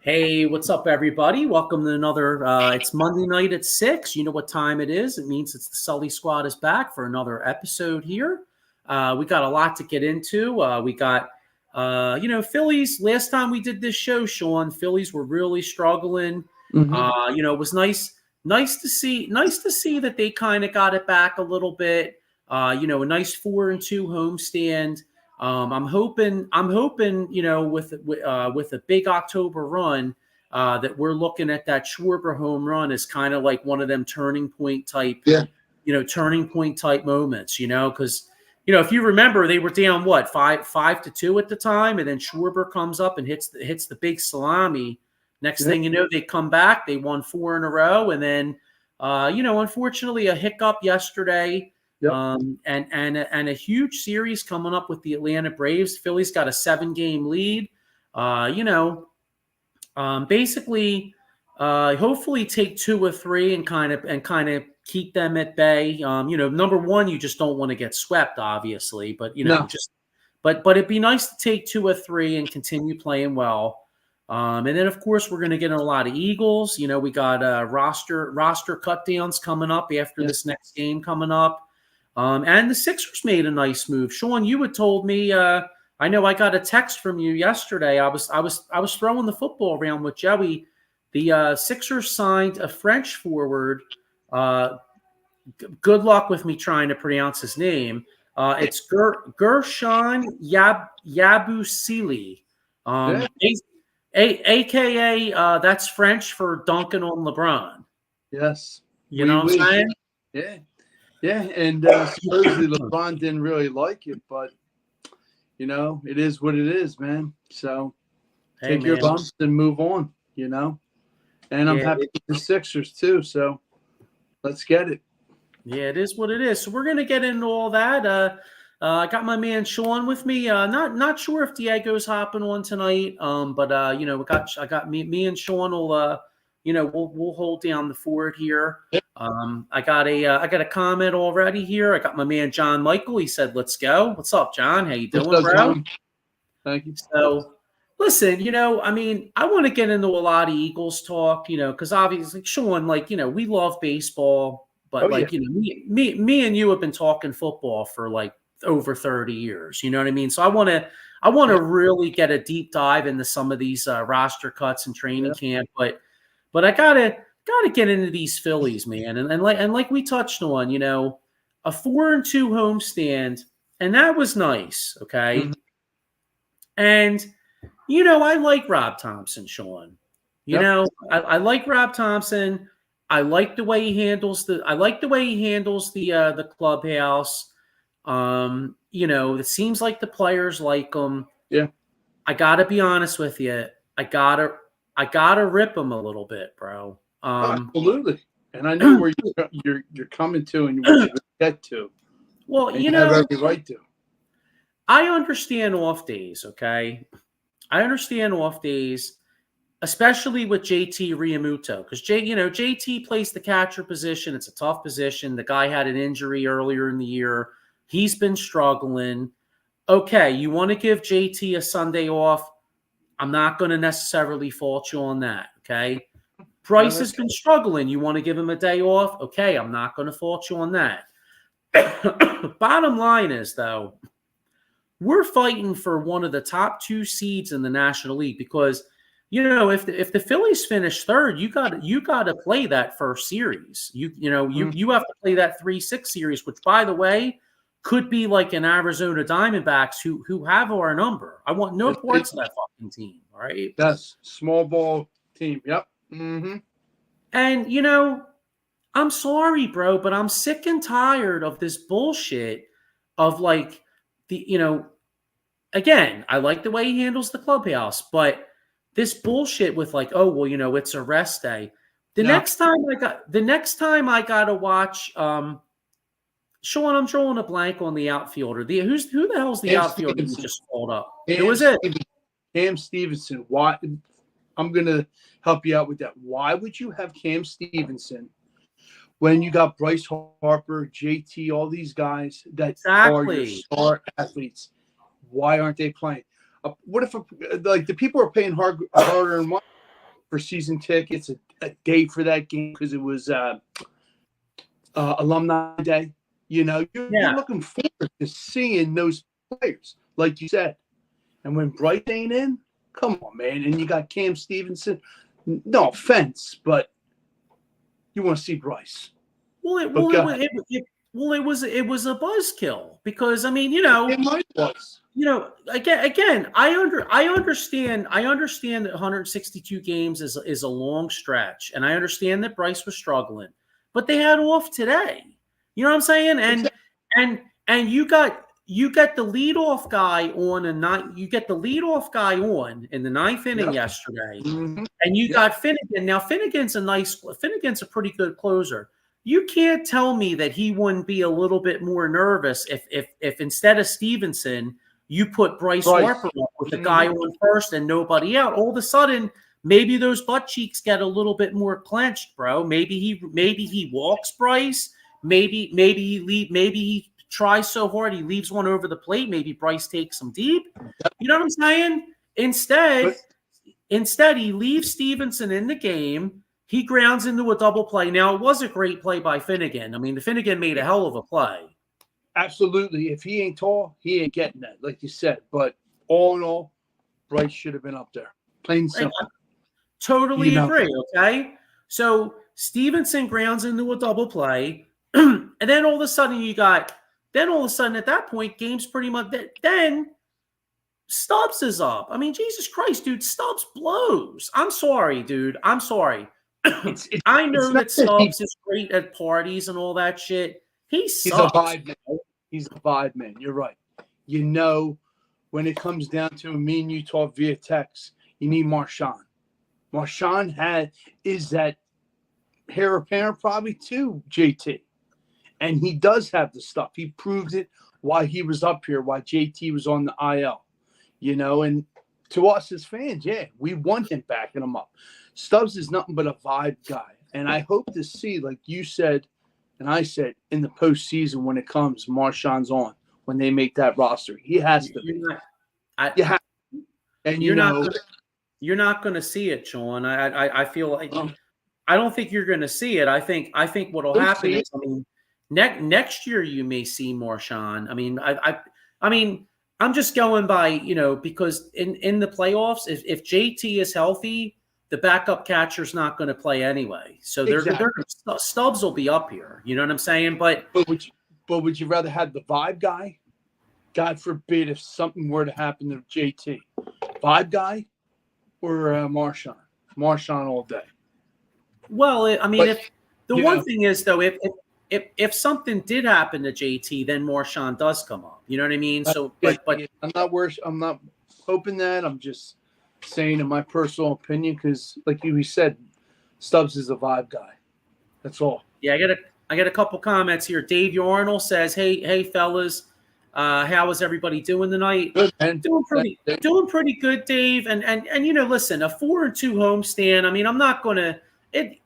Hey, what's up, everybody? Welcome to another, it's Monday night at 6. You know what time it is. It means it's the Sully Squad is back for another episode here. We got a lot to get into. We got, Phillies. Last time we did this show, Sean, Phillies were really struggling. Mm-hmm. It was nice to see that they kind of got it back a little bit. A nice 4-2 homestand. I'm hoping, with a big October run, that we're looking at that Schwarber home run as kind of like one of them turning point type moments, because, if you remember, they were down 5-2 at the time. And then Schwarber comes up and hits the big salami. Next thing you know, they come back, they won 4 in a row. And then, unfortunately a hiccup yesterday. Yep. And a huge series coming up with the Atlanta Braves. Phillies got a 7-game lead. Hopefully take 2 or 3 and kind of keep them at bay. Number one, you just don't want to get swept, obviously, but but it'd be nice to take 2 or 3 and continue playing well. And then of course we're going to get a lot of Eagles. We got roster cut downs coming up after this next game coming up. And the Sixers made a nice move. Sean, you had told me. I know I got a text from you yesterday. I was throwing the football around with Joey. The Sixers signed a French forward. Good luck with me trying to pronounce his name. It's Gershon Yabusele, aka that's French for dunking on LeBron. Yes, you know what I'm saying? Yeah. Yeah, and supposedly LeBron didn't really like it, but, it is what it is, man. So take your bumps and move on, And I'm happy with the Sixers, too, so let's get it. Yeah, it is what it is. So we're going to get into all that. I got my man Sean with me. Not sure if Diego's hopping on tonight, but, I got me and Sean will we'll hold down the fort here. I got a comment already here. I got my man John Michael. He said, "Let's go." What's up, John? How you doing, bro? John? Thank you. So, listen, I want to get into a lot of Eagles talk, because obviously, Sean, we love baseball, but me and you have been talking football for over 30 years. You know what I mean? So I want to really get a deep dive into some of these roster cuts and training camp, but I gotta get into these Phillies, man, and like we touched on, a 4-2 homestand, and that was nice, okay. Mm-hmm. And I like Rob Thompson, Sean. I like Rob Thompson. I like the way he handles the clubhouse. It seems like the players like him. Yeah. I gotta be honest with you. I gotta rip him a little bit, bro. Absolutely, and I know where you're coming to and where you're going to get to. Well, you have every right to. I understand off days, okay? I understand off days, especially with JT Realmuto, because JT plays the catcher position. It's a tough position. The guy had an injury earlier in the year. He's been struggling. Okay, you want to give JT a Sunday off? I'm not going to necessarily fault you on that, okay? Bryce has been struggling. You want to give him a day off? Okay, I'm not going to fault you on that. Bottom line is, though, we're fighting for one of the top 2 seeds in the National League because, if the Phillies finish third, you got to play that first series. You have to play that 3-6 series, which, by the way, could be like an Arizona Diamondbacks who have our number. I want no parts of that fucking team, all right? That's small ball team. Yep. Mm-hmm. And, I'm sorry, bro, but I'm sick and tired of this bullshit of again, I like the way he handles the clubhouse, but this bullshit with it's a rest day. The No. next time I got to watch Sean, I'm drawing a blank on the outfielder. Who the hell's the Cam outfielder you Stevenson. just called up? Cam Who was it? Cam Stevenson. Why? I'm gonna help you out with that. Why would you have Cam Stevenson when you got Bryce Harper, JT, all these guys that are your star athletes? Why aren't they playing? What if like the people are paying harder money for season tickets a day for that game because it was Alumni Day? You know, you're looking forward to seeing those players, like you said. And when Bryce ain't in, come on, man. And you got Cam Stevenson. No offense, but you want to see Bryce. Well, it was a buzzkill because I mean, you know, it might was. You know, again, I understand that 162 games is a long stretch, and I understand that Bryce was struggling, but they had off today. You know what I'm saying? And you got the leadoff guy on you get the leadoff guy on in the ninth inning yesterday, and you got Finnegan. Now Finnegan's a pretty good closer. You can't tell me that he wouldn't be a little bit more nervous if instead of Stevenson, you put Bryce Harper up with the guy on first and nobody out. All of a sudden, maybe those butt cheeks get a little bit more clenched, bro. Maybe he walks Bryce. Maybe he tries so hard he leaves one over the plate. Maybe Bryce takes him deep. You know what I'm saying? Instead he leaves Stevenson in the game. He grounds into a double play. Now, it was a great play by Finnegan. I mean, the Finnegan made a hell of a play. Absolutely. If he ain't tall, he ain't getting that, like you said. But all in all, Bryce should have been up there. Plain and simple. Totally agree, okay? So Stevenson grounds into a double play. And then all of a sudden at that point, game's pretty much – then Stubbs is up. I mean, Jesus Christ, dude, Stubbs blows. I'm sorry, dude. I'm sorry. I know that Stubbs is great at parties and all that shit. He's a vibe man. He's a vibe man. You're right. You know, when it comes down to me and you talk via text, you need Marshawn. Marshawn is that heir apparent probably too, JT. And he does have the stuff. He proved it why he was up here, why JT was on the IL. You know, and to us as fans, we want him backing him up. Stubbs is nothing but a vibe guy. And I hope to see, like you said, and I said, in the postseason when it comes, Marshawn's on, when they make that roster. He has to be. And you're not going to see it, Sean. I feel like I don't think you're going to see it. I think what will happen is, I mean, next year you may see Marshawn. I mean, I'm just going by, you know, because in the playoffs, if JT is healthy, the backup catcher's not going to play anyway. So Stubbs will be up here. You know what I'm saying? But would you rather have the vibe guy? God forbid if something were to happen to JT. Vibe guy or Marshawn? Marshawn all day. Well, one thing is, though, if something did happen to JT, then Marshawn does come up. You know what I mean? So, but I'm not worried. I'm not hoping that. I'm just saying in my personal opinion, because like you said, Stubbs is a vibe guy. That's all. Yeah, I got a couple comments here. Dave Yarnell says, "Hey fellas, how is everybody doing tonight?" Good, man. Doing pretty good, Dave. And you know, listen, a 4-2 homestand. I mean, I'm not gonna it.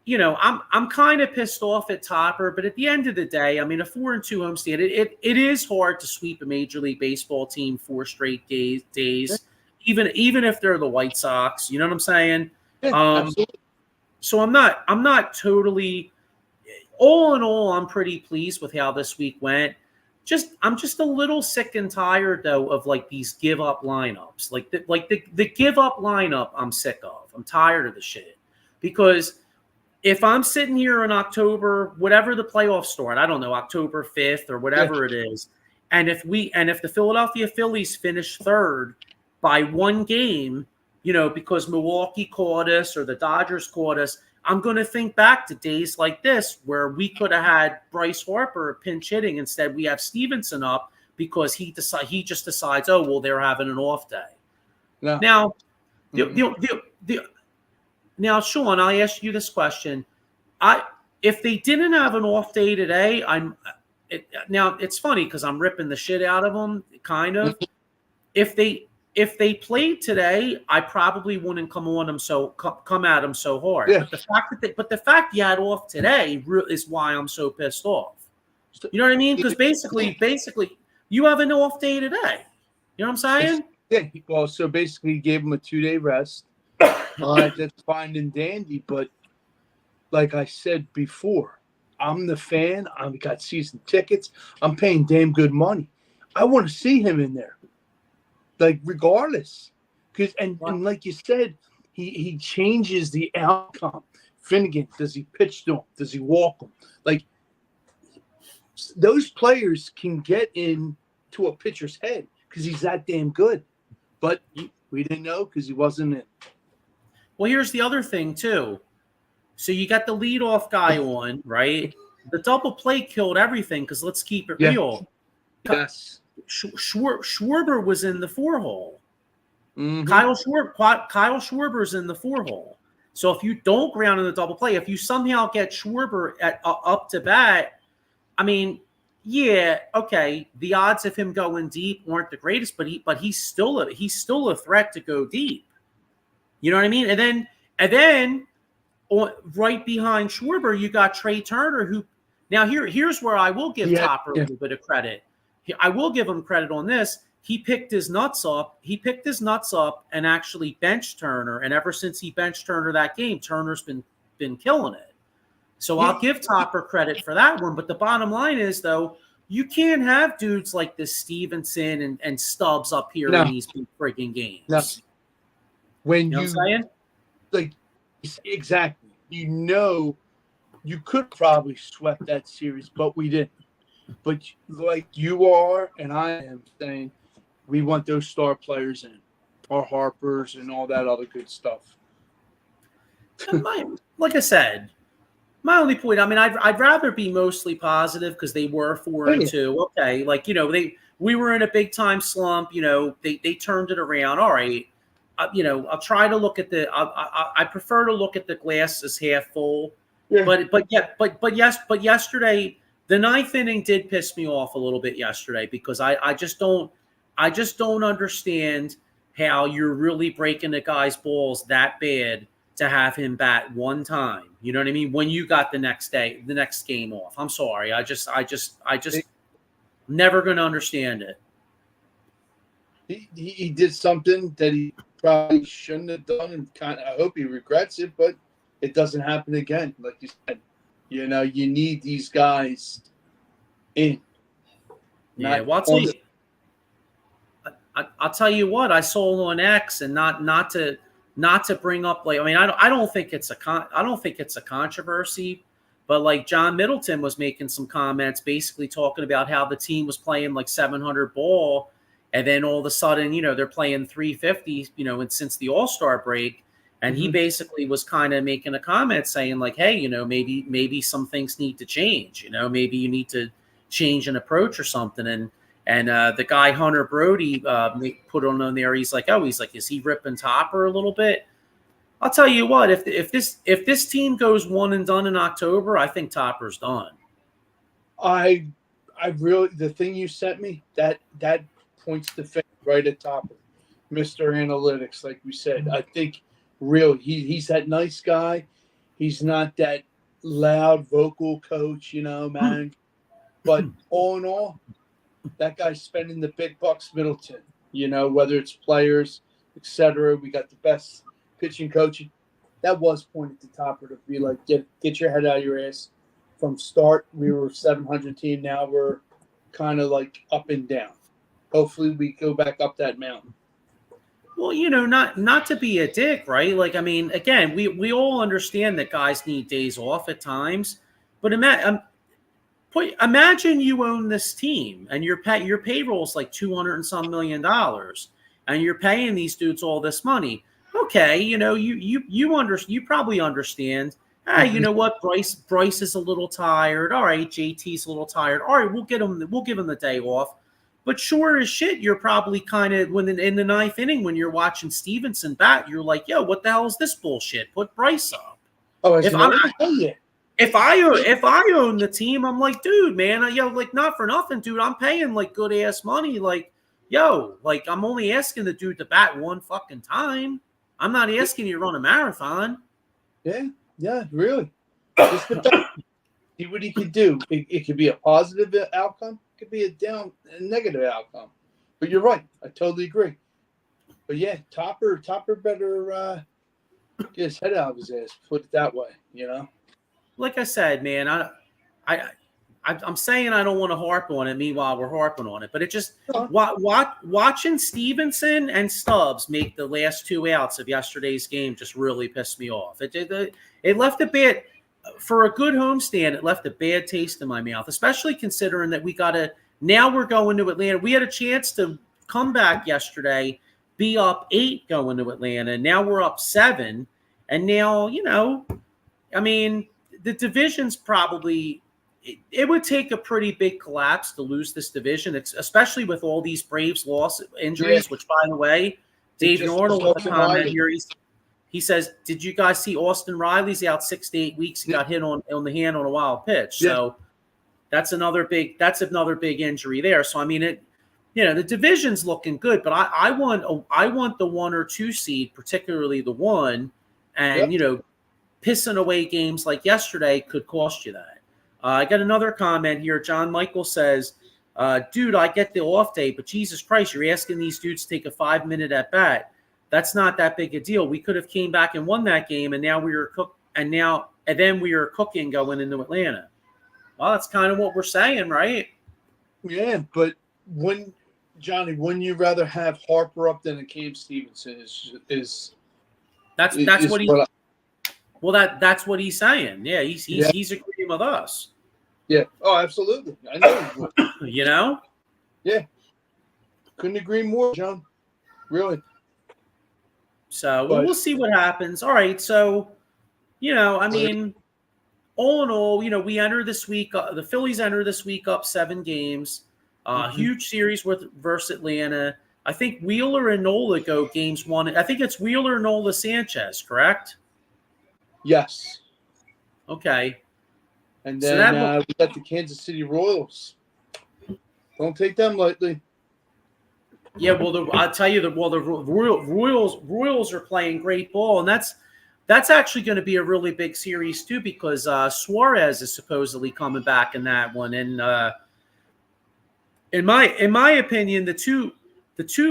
You know, I'm kind of pissed off at Topper, but at the end of the day, I mean, a 4-2 homestand. It is hard to sweep a Major League Baseball team 4 straight days. Even if they're the White Sox, you know what I'm saying? Absolutely. So I'm not totally. All in all, I'm pretty pleased with how this week went. I'm just a little sick and tired though of like these give up lineups, like the give up lineup. I'm sick of. I'm tired of the shit because if I'm sitting here in October, whatever the playoffs start, I don't know, October 5th or whatever it is, and if the Philadelphia Phillies finish third by 1 game, you know, because Milwaukee caught us or the Dodgers caught us, I'm going to think back to days like this where we could have had Bryce Harper pinch hitting. Instead, we have Stevenson up because he just decides, oh, well, they're having an off day. No. Now, Now, Sean, I'll ask you this question. If they didn't have an off day today, now it's funny because I'm ripping the shit out of them, kind of. If they played today, I probably wouldn't come at them so hard. Yeah. But the fact you had off today is why I'm so pissed off. You know what I mean? Because basically, you have an off day today. You know what I'm saying? Yeah. Well, so basically, he gave him a 2-day rest. That's fine and dandy, but like I said before, I'm the fan. I've got season tickets. I'm paying damn good money. I want to see him in there, like regardless, because and like you said, he changes the outcome. Finnegan, does he pitch to him? Does he walk him? Like those players can get into a pitcher's head because he's that damn good, but we didn't know because he wasn't in. Well, here's the other thing too. So you got the leadoff guy on, right? The double play killed everything because let's keep it real. Yes. Schwarber was in the 4-hole. Mm-hmm. Kyle Schwarber's in the 4-hole. So if you don't ground in the double play, if you somehow get Schwarber up to bat, I mean, yeah, okay. The odds of him going deep weren't the greatest, but he's still a threat to go deep. You know what I mean? And then right behind Schwarber, you got Trey Turner, who now here's where I will give Topper a little bit of credit. I will give him credit on this. He picked his nuts up and actually benched Turner. And ever since he benched Turner that game, Turner's been killing it. So I'll give Topper credit for that one. But the bottom line is, though, you can't have dudes like this Stevenson and Stubbs up here in these big freaking games. No. When you know what I'm saying? Like, exactly. You could probably swept that series, but we didn't. But like you are and I am saying, we want those star players in, our Harpers and all that other good stuff. Like I said, my only point, I mean, I'd rather be mostly positive because they were 4-2. Okay, like we were in a big time slump. They turned it around. All right, I'll try to look at I prefer to look at the glass as half full. Yeah. But yesterday, the ninth inning did piss me off a little bit yesterday because I just don't understand how you're really breaking the guy's balls that bad to have him bat one time. You know what I mean? When you got the next game off. I'm sorry. I just never going to understand it. He did something that he probably shouldn't have done, and I hope he regrets it, but it doesn't happen again. Like you said, you need these guys in. Yeah, well, I'll tell you what, I saw on X, and not to bring up, like, I mean, I don't think it's a controversy, but like John Middleton was making some comments basically talking about how the team was playing like 700 ball, and then all of a sudden, they're playing 350, and since the All-Star break, and he basically was kind of making a comment saying like, hey, maybe some things need to change, maybe you need to change an approach or something, and the guy Hunter Brody put on there. He's like, is he ripping Topper a little bit? I'll tell you what, if this team goes one and done in October, I think Topper's done. I really, the thing you sent me, that points the finger right at Topper, Mr. Analytics, like we said. I think really he's that nice guy. He's not that loud vocal coach, man. But all in all, that guy's spending the big bucks, Middleton, whether it's players, etc. We got the best pitching coach. That was pointed to Topper to be like, get your head out of your ass. From start, we were a 700 team. Now we're kind of like up and down. Hopefully we go back up that mountain. Well, not to be a dick, right? Like, I mean, again, we all understand that guys need days off at times, but imagine you own this team and your payroll is like $200 and some million, and you're paying these dudes all this money. Okay, you probably understand. Hey, you know what? Bryce is a little tired. All right, JT's a little tired. All right, we'll give him the day off. But sure as shit, you're probably kind of when in the ninth inning when you're watching Stevenson bat, you're like, yo, what the hell is this bullshit? Put Bryce up. Oh, If I own the team, I'm like, dude, man, like not for nothing, dude. I'm paying like good ass money. Like, yo, like I'm only asking the dude to bat one fucking time. I'm not asking you to run a marathon. Yeah, really. Just see what he could do. It could be a positive outcome. It could be a negative outcome. But you're right. I totally agree. But yeah, Topper better get his head out of his ass. Put it that way, you know. Like I said, man, I'm saying I don't want to harp on it. Meanwhile, we're harping on it, but it just watching Stevenson and Stubbs make the last two outs of yesterday's game just really pissed me off. It left a bit for a good homestand. It left a bad taste in my mouth, especially considering that now we're going to Atlanta. We had a chance to come back yesterday, be up 8 going to Atlanta. Now we're up 7, and now I mean. The division's probably it would take a pretty big collapse to lose this division, especially with all these Braves injuries. Which, by the way, Dave Norton with a comment here. He says, "Did you guys see Austin Riley's out 6 to 8 weeks? He got hit on the hand on a wild pitch. So that's another big injury there. So I mean the division's looking good, but I want the 1 or 2 seed, particularly the 1, and pissing away games like yesterday could cost you that. I got another comment here. John Michael says, dude, I get the off day, but Jesus Christ, you're asking these dudes to take a 5-minute at bat. That's not that big a deal. We could have came back and won that game, and now then we are cooking going into Atlanta. Well, that's kind of what we're saying, right? Yeah, but wouldn't you rather have Harper up than a Cam Stevenson? That's what he's saying. Yeah, he's agreeing with us. Yeah. Oh, absolutely. I know. Yeah. Couldn't agree more, John. Really. So we'll see what happens. All right. So, I mean, all in all, we enter this week. The Phillies enter this week up 7 games. Huge series versus Atlanta. I think Wheeler and Nola go games 1. I think it's Wheeler, Nola, Sanchez, correct? Yes. Okay. And then we got the Kansas City Royals. Don't take them lightly. Yeah, well, I'll tell you the Royals are playing great ball, and that's actually going to be a really big series too because Suarez is supposedly coming back in that one, and in my opinion, the two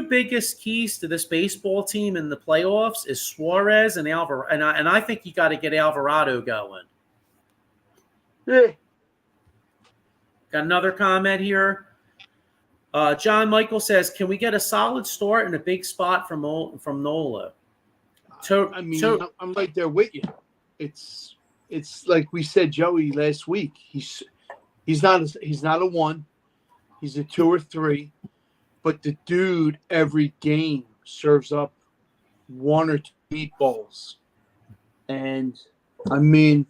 biggest keys to this baseball team in the playoffs is Suarez and Alvarado, and I think you got to get Alvarado going. Yeah. Got another comment here. John Michael says, "Can we get a solid start and a big spot from Nola?" I'm right there with you. It's like we said, Joey, last week. He's not a 1. He's a 2 or 3. But the dude every game serves up 1 or 2 meatballs. And, I mean,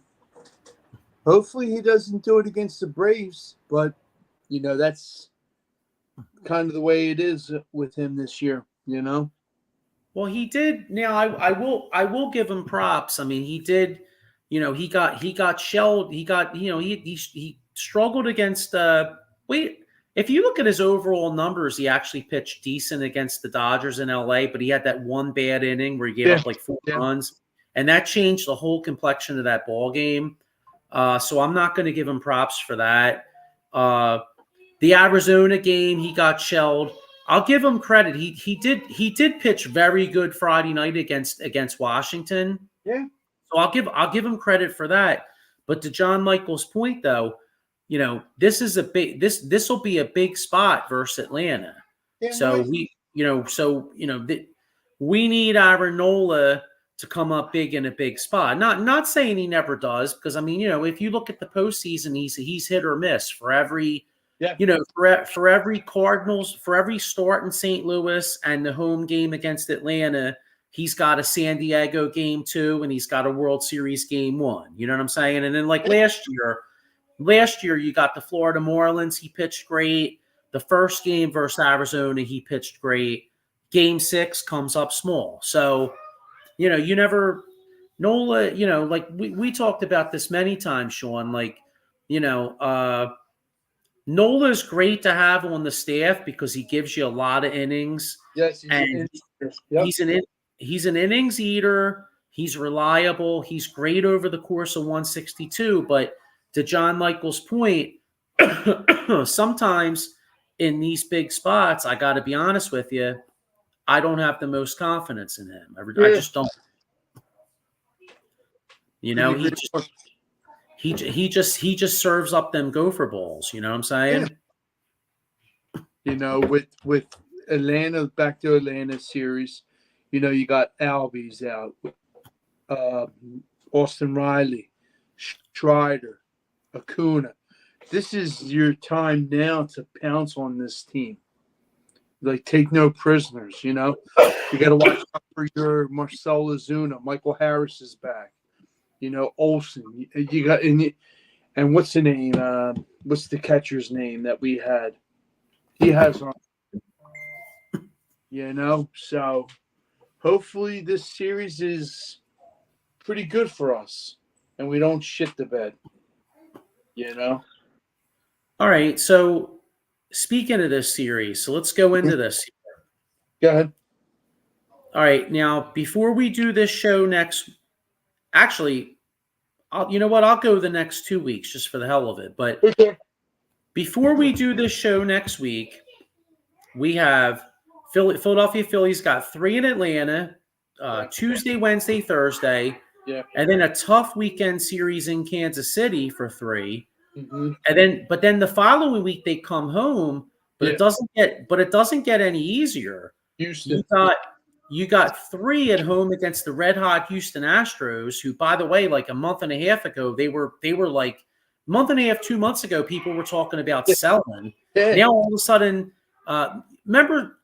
hopefully he doesn't do it against the Braves. But, that's kind of the way it is with him this year, Well, he did. Now, I will give him props. I mean, he did, he got shelled. He got, he struggled against, if you look at his overall numbers, he actually pitched decent against the Dodgers in LA, but he had that one bad inning where he gave up like 4 runs, and that changed the whole complexion of that ball game. So I'm not going to give him props for that. The Arizona game, he got shelled. I'll give him credit. He did pitch very good Friday night against Washington. Yeah. So I'll give him credit for that. But to John Michael's point, though, this will be a big spot versus Atlanta. Yeah, so right. We need Aaron Nola to come up big in a big spot. Not saying he never does, because I mean, if you look at the postseason, he's hit or miss for every. Yeah. For every Cardinals, for every start in St. Louis and the home game against Atlanta, he's got a San Diego game 2 and he's got a World Series game 1. You know what I'm saying? And then like last year you got the Florida Marlins. He pitched great. The first game versus Arizona, he pitched great. Game 6 comes up small. So, you never Nola, like we talked about this many times, Sean. Like, Nola's great to have on the staff because he gives you a lot of innings. Yes, And yep. he's an innings eater. He's reliable. He's great over the course of 162. But to John Michael's point, sometimes in these big spots, I got to be honest with you, I don't have the most confidence in him. I just don't. He just serves up them gopher balls. You know what I'm saying? Yeah. With Atlanta, back to Atlanta series, you got Albies out, Austin Riley, Strider, Acuna. This is your time now to pounce on this team. Like, take no prisoners, You got to watch out for your Marcell Ozuna. Michael Harris is back. Olsen. You got and what's the name? What's the catcher's name that we had? He has on. So hopefully this series is pretty good for us, and we don't shit the bed. All right. So speaking of this series, so let's go into this. Go ahead. All right. Now, before we do this show actually, you know what? I'll go the next 2 weeks just for the hell of it. But before we do this show next week, we have Philadelphia Phillies got 3 in Atlanta, Tuesday, Wednesday, Thursday, and then a tough weekend series in Kansas City for 3. Mm-hmm. But then the following week they come home, but it doesn't get any easier. Houston. You got 3 at home against the red hot Houston Astros, who, by the way, like a month and a half ago, they were like a month and a half, 2 months ago, people were talking about selling. Yeah. Now all of a sudden, remember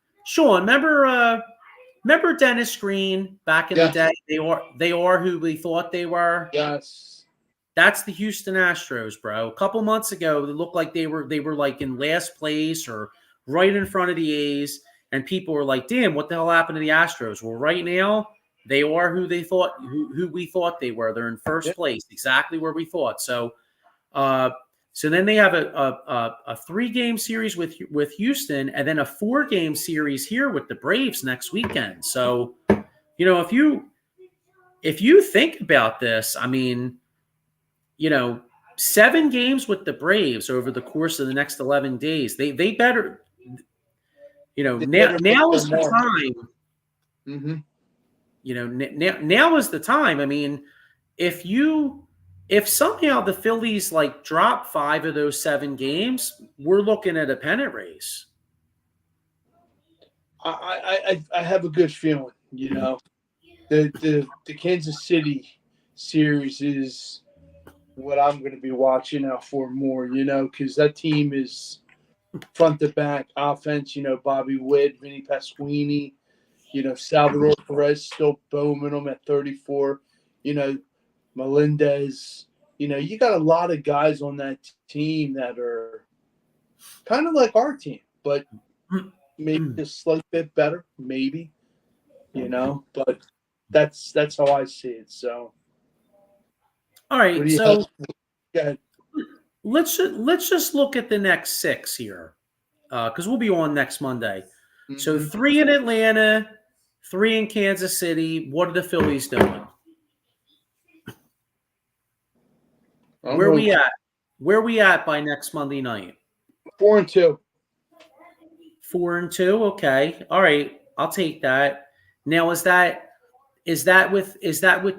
Dennis Green back in the day? They are who we thought they were. Yes. That's the Houston Astros, bro. A couple months ago, they looked like they were like in last place or right in front of the A's, and people were like, "Damn, what the hell happened to the Astros?" Well, right now, they are who we thought they were. They're in first place, exactly where we thought. So, so then they have a 3-game series with Houston, and then a 4-game series here with the Braves next weekend. So, if you think about this, I mean, 7 games with the Braves over the course of the next 11 days. They better, now is the time. Mm-hmm. Now is the time. I mean, if somehow the Phillies drop 5 of those 7 games, we're looking at a pennant race. I have a good feeling. The Kansas City series is what I'm going to be watching out for more, because that team is front to back offense, Bobby Witt, Vinny Pasquini, Salvador Perez still booming them at 34, Melendez, you got a lot of guys on that team that are kind of like our team, but maybe a slight bit better, maybe, but that's how I see it. So. All right, so let's just look at the next 6 here, because we'll be on next Monday. Mm-hmm. So 3 in Atlanta, 3 in Kansas City. What are the Phillies doing? Where we at? Where we at by next Monday night? 4-2. 4-2. Okay. All right. I'll take that. Now, is that with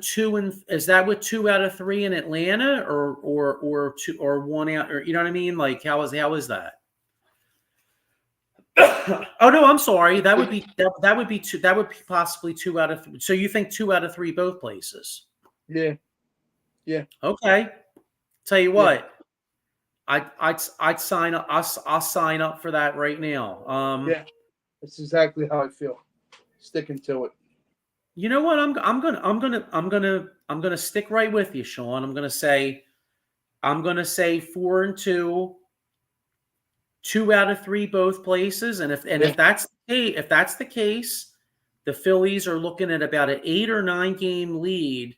2 out of 3 in Atlanta, or 2 or 1 out, or you know what I mean? Like, how is that? Oh no, I'm sorry. That would be 2. That would be possibly 2 out of 3. So you think 2 out of 3 both places? Yeah. Okay. Tell you what, I'd sign up. I'll sign up for that right now. Yeah, that's exactly how I feel. Sticking to it. You know what? I'm gonna stick right with you, Sean. I'm gonna say 4-2. 2 out of 3 both places, and if that's the case, the Phillies are looking at about an 8 or 9 game lead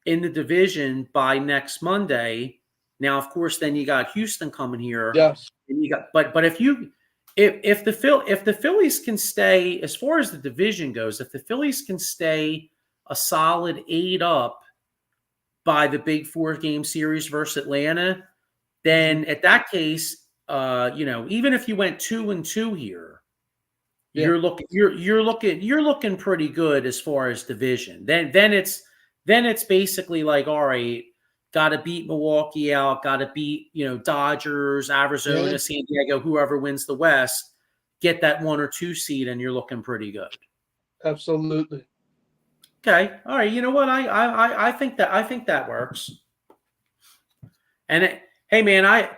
in the division by next Monday. Now, of course, then you got Houston coming here. Yes. And you got, but if the Phillies can stay, as far as the division goes, if the Phillies can stay a solid 8 up by the big 4-game series versus Atlanta, then at that case, even if you went 2-2 here, you're looking pretty good as far as division. Then it's basically like, all right, got to beat Milwaukee out, got to beat Dodgers, Arizona, San Diego, whoever wins the West, get that 1 or 2 seed, and you're looking pretty good. Absolutely. Okay, all right. You know what? I think that works. And hey, man,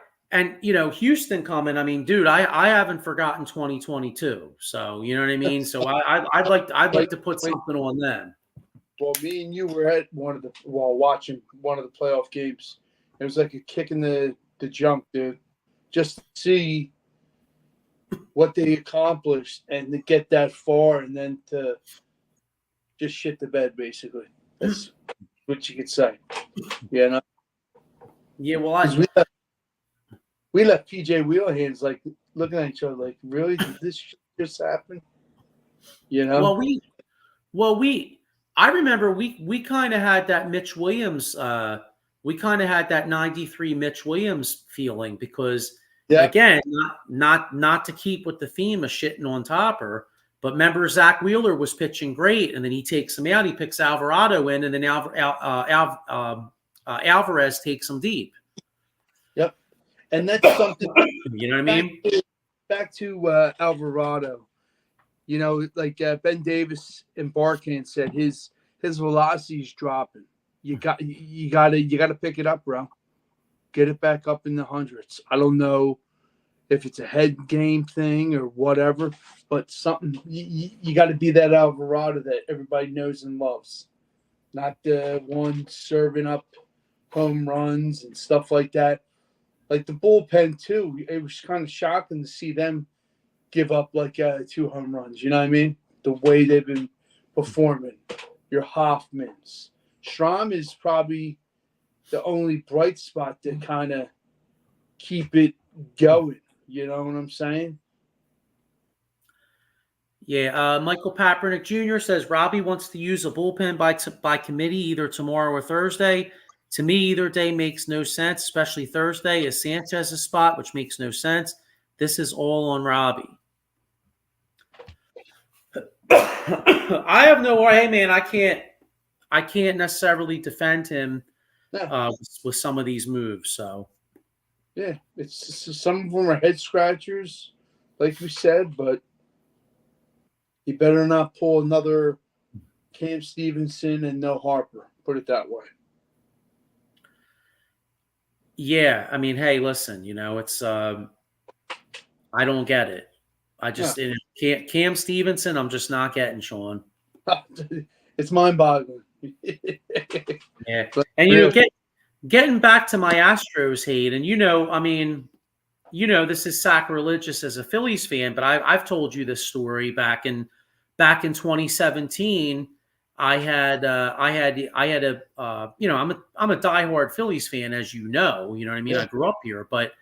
Houston coming. I mean, dude, I haven't forgotten 2022. So you know what I mean. So I'd like to put something on them. Well, me and you were at watching one of the playoff games. It was like a kick in the junk, dude. Just to see what they accomplished and to get that far, and then to just shit the bed, basically. That's what you could say. Yeah. Yeah. Well, we left PJ Wheelhands like looking at each other like, really? Did this just happen? I remember we kind of had that Mitch Williams. We kind of had that 93 Mitch Williams feeling because, again, not to keep with the theme of shitting on Topper, but remember Zach Wheeler was pitching great, and then he takes him out. He picks Alvarado in, and then Alvarez takes him deep. Yep, and that's something. You know what I mean? Back to Alvarado. Like Ben Davis and Barkan said, his velocity is dropping. You gotta pick it up, bro. Get it back up in the hundreds. I don't know if it's a head game thing or whatever, but something you got to be that Alvarado that everybody knows and loves, not the one serving up home runs and stuff like that. Like the bullpen too. It was kind of shocking to see them give up like 2 home runs. You know what I mean? The way they've been performing. Your Hoffmans. Strom is probably the only bright spot to kind of keep it going. You know what I'm saying? Yeah. Michael Papernick Jr. says Robbie wants to use a bullpen by committee either tomorrow or Thursday. To me, either day makes no sense, especially Thursday is Sanchez's spot, which makes no sense. This is all on Robbie. I have no way, man. I can't necessarily defend him with some of these moves. So, yeah, some of them are head scratchers, like we said, but he better not pull another Cam Stevenson and no Harper. Put it that way. Yeah, I mean, hey, listen, it's I don't get it. I just Cam Stevenson, I'm just not getting, Sean. It's mind-boggling. Yeah, and getting back to my Astros hate, and I mean, this is sacrilegious as a Phillies fan, but I've told you this story back in 2017. I'm a diehard Phillies fan, as you know what I mean. Yeah. I grew up here, but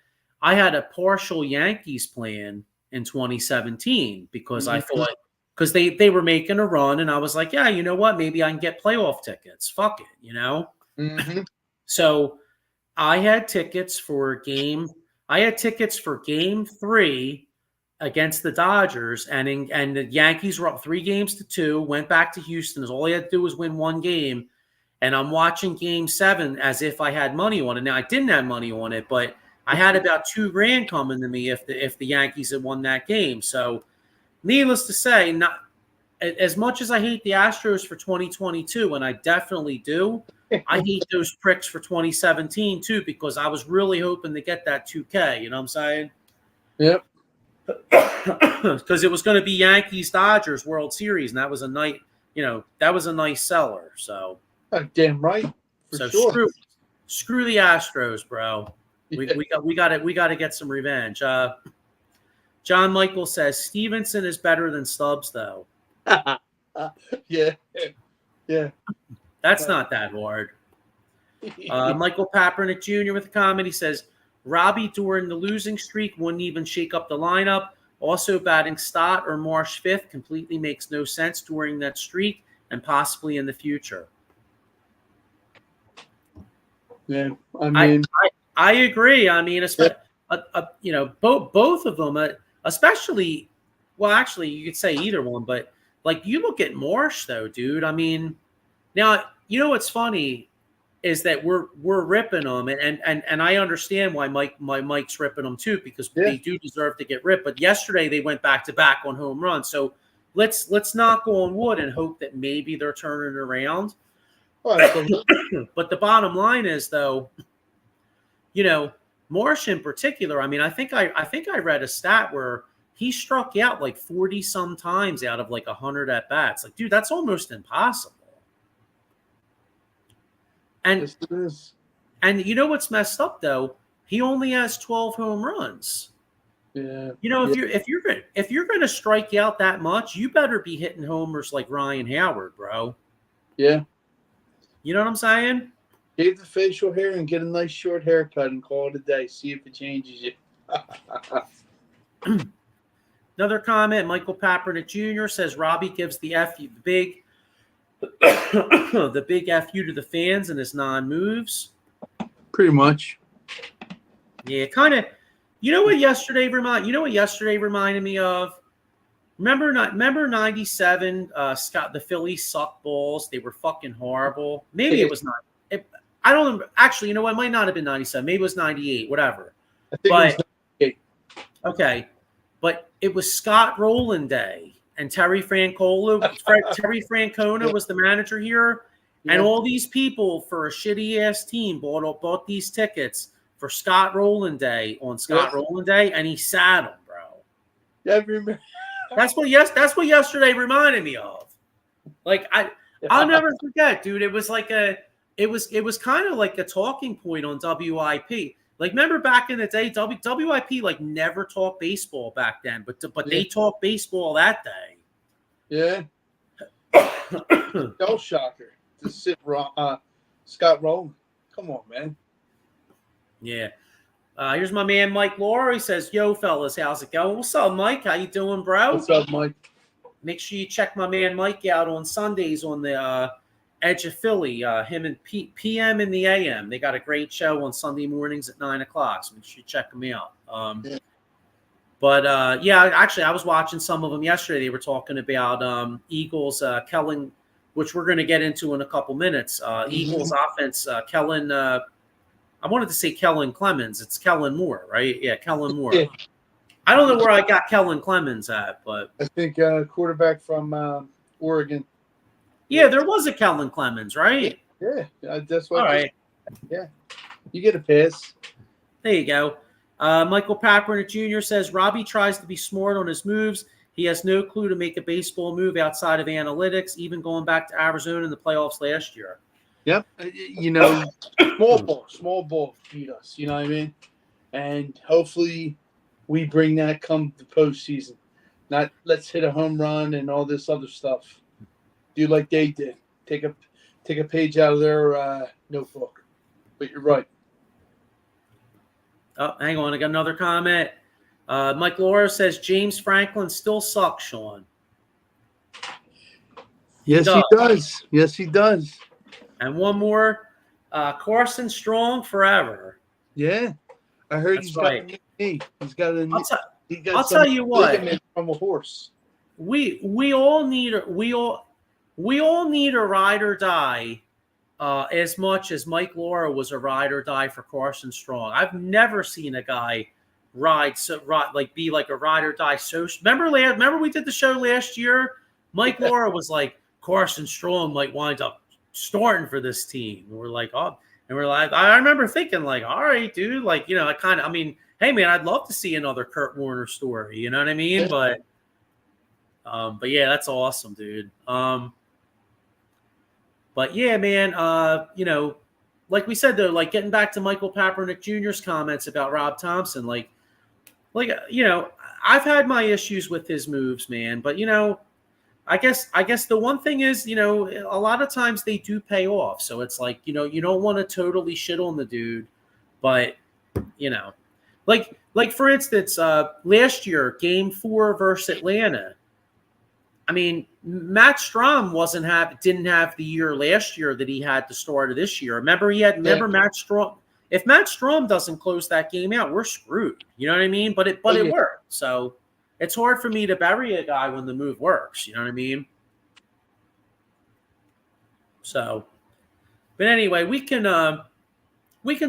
I had a partial Yankees plan in 2017 because I thought, because they were making a run, and I was like, yeah, you know what? Maybe I can get playoff tickets. Fuck it, Mm-hmm. So I had tickets for game 3 against the Dodgers, and the Yankees were up 3-2, went back to Houston. All I had to do was win 1 game, and I'm watching Game 7 as if I had money on it. Now I didn't have money on it, but I had about $2,000 coming to me if the Yankees had won that game. So, needless to say, not as much as I hate the Astros for 2022, and I definitely do, I hate those pricks for 2017 too, because I was really hoping to get that $2,000. You know what I'm saying? Yep. Because it was going to be Yankees Dodgers World Series, and that was a nice seller. So damn right. For sure. Screw the Astros, bro. We got to get some revenge. John Michael says Stevenson is better than Stubbs, though. Yeah. That's not that hard. Michael Papernick Jr. with a comment. He says Robbie during the losing streak wouldn't even shake up the lineup. Also, batting Stott or Marsh fifth completely makes no sense during that streak and possibly in the future. Yeah, I mean, I agree. I mean, especially, both of them, especially. Well, actually, you could say either one, but like you look at Marsh though, dude. I mean, now you know what's funny is that we're ripping them, and I understand why Mike's ripping them too, because they do deserve to get ripped. But yesterday they went back to back on home runs, so let's knock on wood and hope that maybe they're turning it around. But the bottom line is, though, Marsh in particular. I mean, I think I read a stat where he struck out like 40 some times out of like 100 at bats. Like, dude, that's almost impossible. And yes, it is. And you know what's messed up though? He only has 12 home runs. Yeah. If you're gonna strike out that much, you better be hitting homers like Ryan Howard, bro. Yeah. You know what I'm saying? Shave the facial hair and get a nice short haircut and call it a day. See if it changes you. Another comment, Michael Papernick Jr. says Robbie gives the big FU to the fans in his non-moves. Pretty much. Yeah, kind of. You know what yesterday reminded me of? Remember 97, Scott, the Phillies sucked balls. They were fucking horrible. Maybe it was not. I don't remember. Actually, you know what? It might not have been 97. Maybe it was 98, whatever. I think it was 98. Okay. But it was Scott Rowland Day, and Terry Francona was the manager here. Yeah. And all these people for a shitty-ass team bought these tickets for Scott Rowland Day on Scott Rowland Day, and he sat them, bro. Yeah, I remember. That's what yesterday reminded me of. Like I'll never forget, dude. It was like it was kind of like a talking point on WIP. Like, remember back in the day, WIP like never talked baseball back then, but they talked baseball that day. Yeah. Shell shocker to sit Scott Rowland. Come on, man. Yeah. Here's my man Mike Laura. He says, "Yo, fellas, how's it going? What's up, Mike? How you doing, bro? What's up, Mike? Make sure you check my man Mike out on Sundays on the Edge of Philly. Him and PM in the AM. They got a great show on Sunday mornings at 9:00. So make sure you check them out. But actually, I was watching some of them yesterday. They were talking about Eagles Kellen, which we're going to get into in a couple minutes. Eagles offense, Kellen. I wanted to say Kellen Clemens. It's Kellen Moore, right? Yeah, Kellen Moore. Yeah. I don't know where I got Kellen Clemens at, but I think quarterback from Oregon. Yeah, there was a Kellen Clemens, right? Yeah, that's what. All right. Yeah, you get a pass. There you go. Michael Papernick Jr. says Robbie tries to be smart on his moves. He has no clue to make a baseball move outside of analytics, even going back to Arizona in the playoffs last year. Yep. Small ball beat us. You know what I mean? And hopefully we bring that come the postseason. Not let's hit a home run and all this other stuff. Do like they did. Take a page out of their notebook. But you're right. Oh, hang on. I got another comment. Mike Laura says James Franklin still sucks, Sean. Yes, he does. Yes, he does. And one more. Carson Strong forever. Yeah. I heard he's got a new knee. He's got a knee. I'll tell you what. From a horse. We all need a ride or die. As much as Mike Laura was a ride or die for Carson Strong. I've never seen a guy be like a ride or die. So remember we did the show last year? Mike Laura was like, Carson Strong might wind up starting for this team. And we're like, oh, and we're like, I remember thinking like, all right, dude, like, hey man, I'd love to see another Kurt Warner story. You know what I mean? But yeah, that's awesome, dude. But yeah, man, like we said though, like getting back to Michael Kaepernick Jr.'s comments about Rob Thompson, like I've had my issues with his moves, man, but I guess the one thing is, a lot of times they do pay off. So it's like, you don't want to totally shit on the dude, but like for instance, last year, Game 4 versus Atlanta. I mean, Matt Strom didn't have the year last year that he had the start of this year. Remember Matt Strom. If Matt Strom doesn't close that game out, we're screwed. You know what I mean? But it worked. So it's hard for me to bury a guy when the move works. You know what I mean? So, but anyway, we can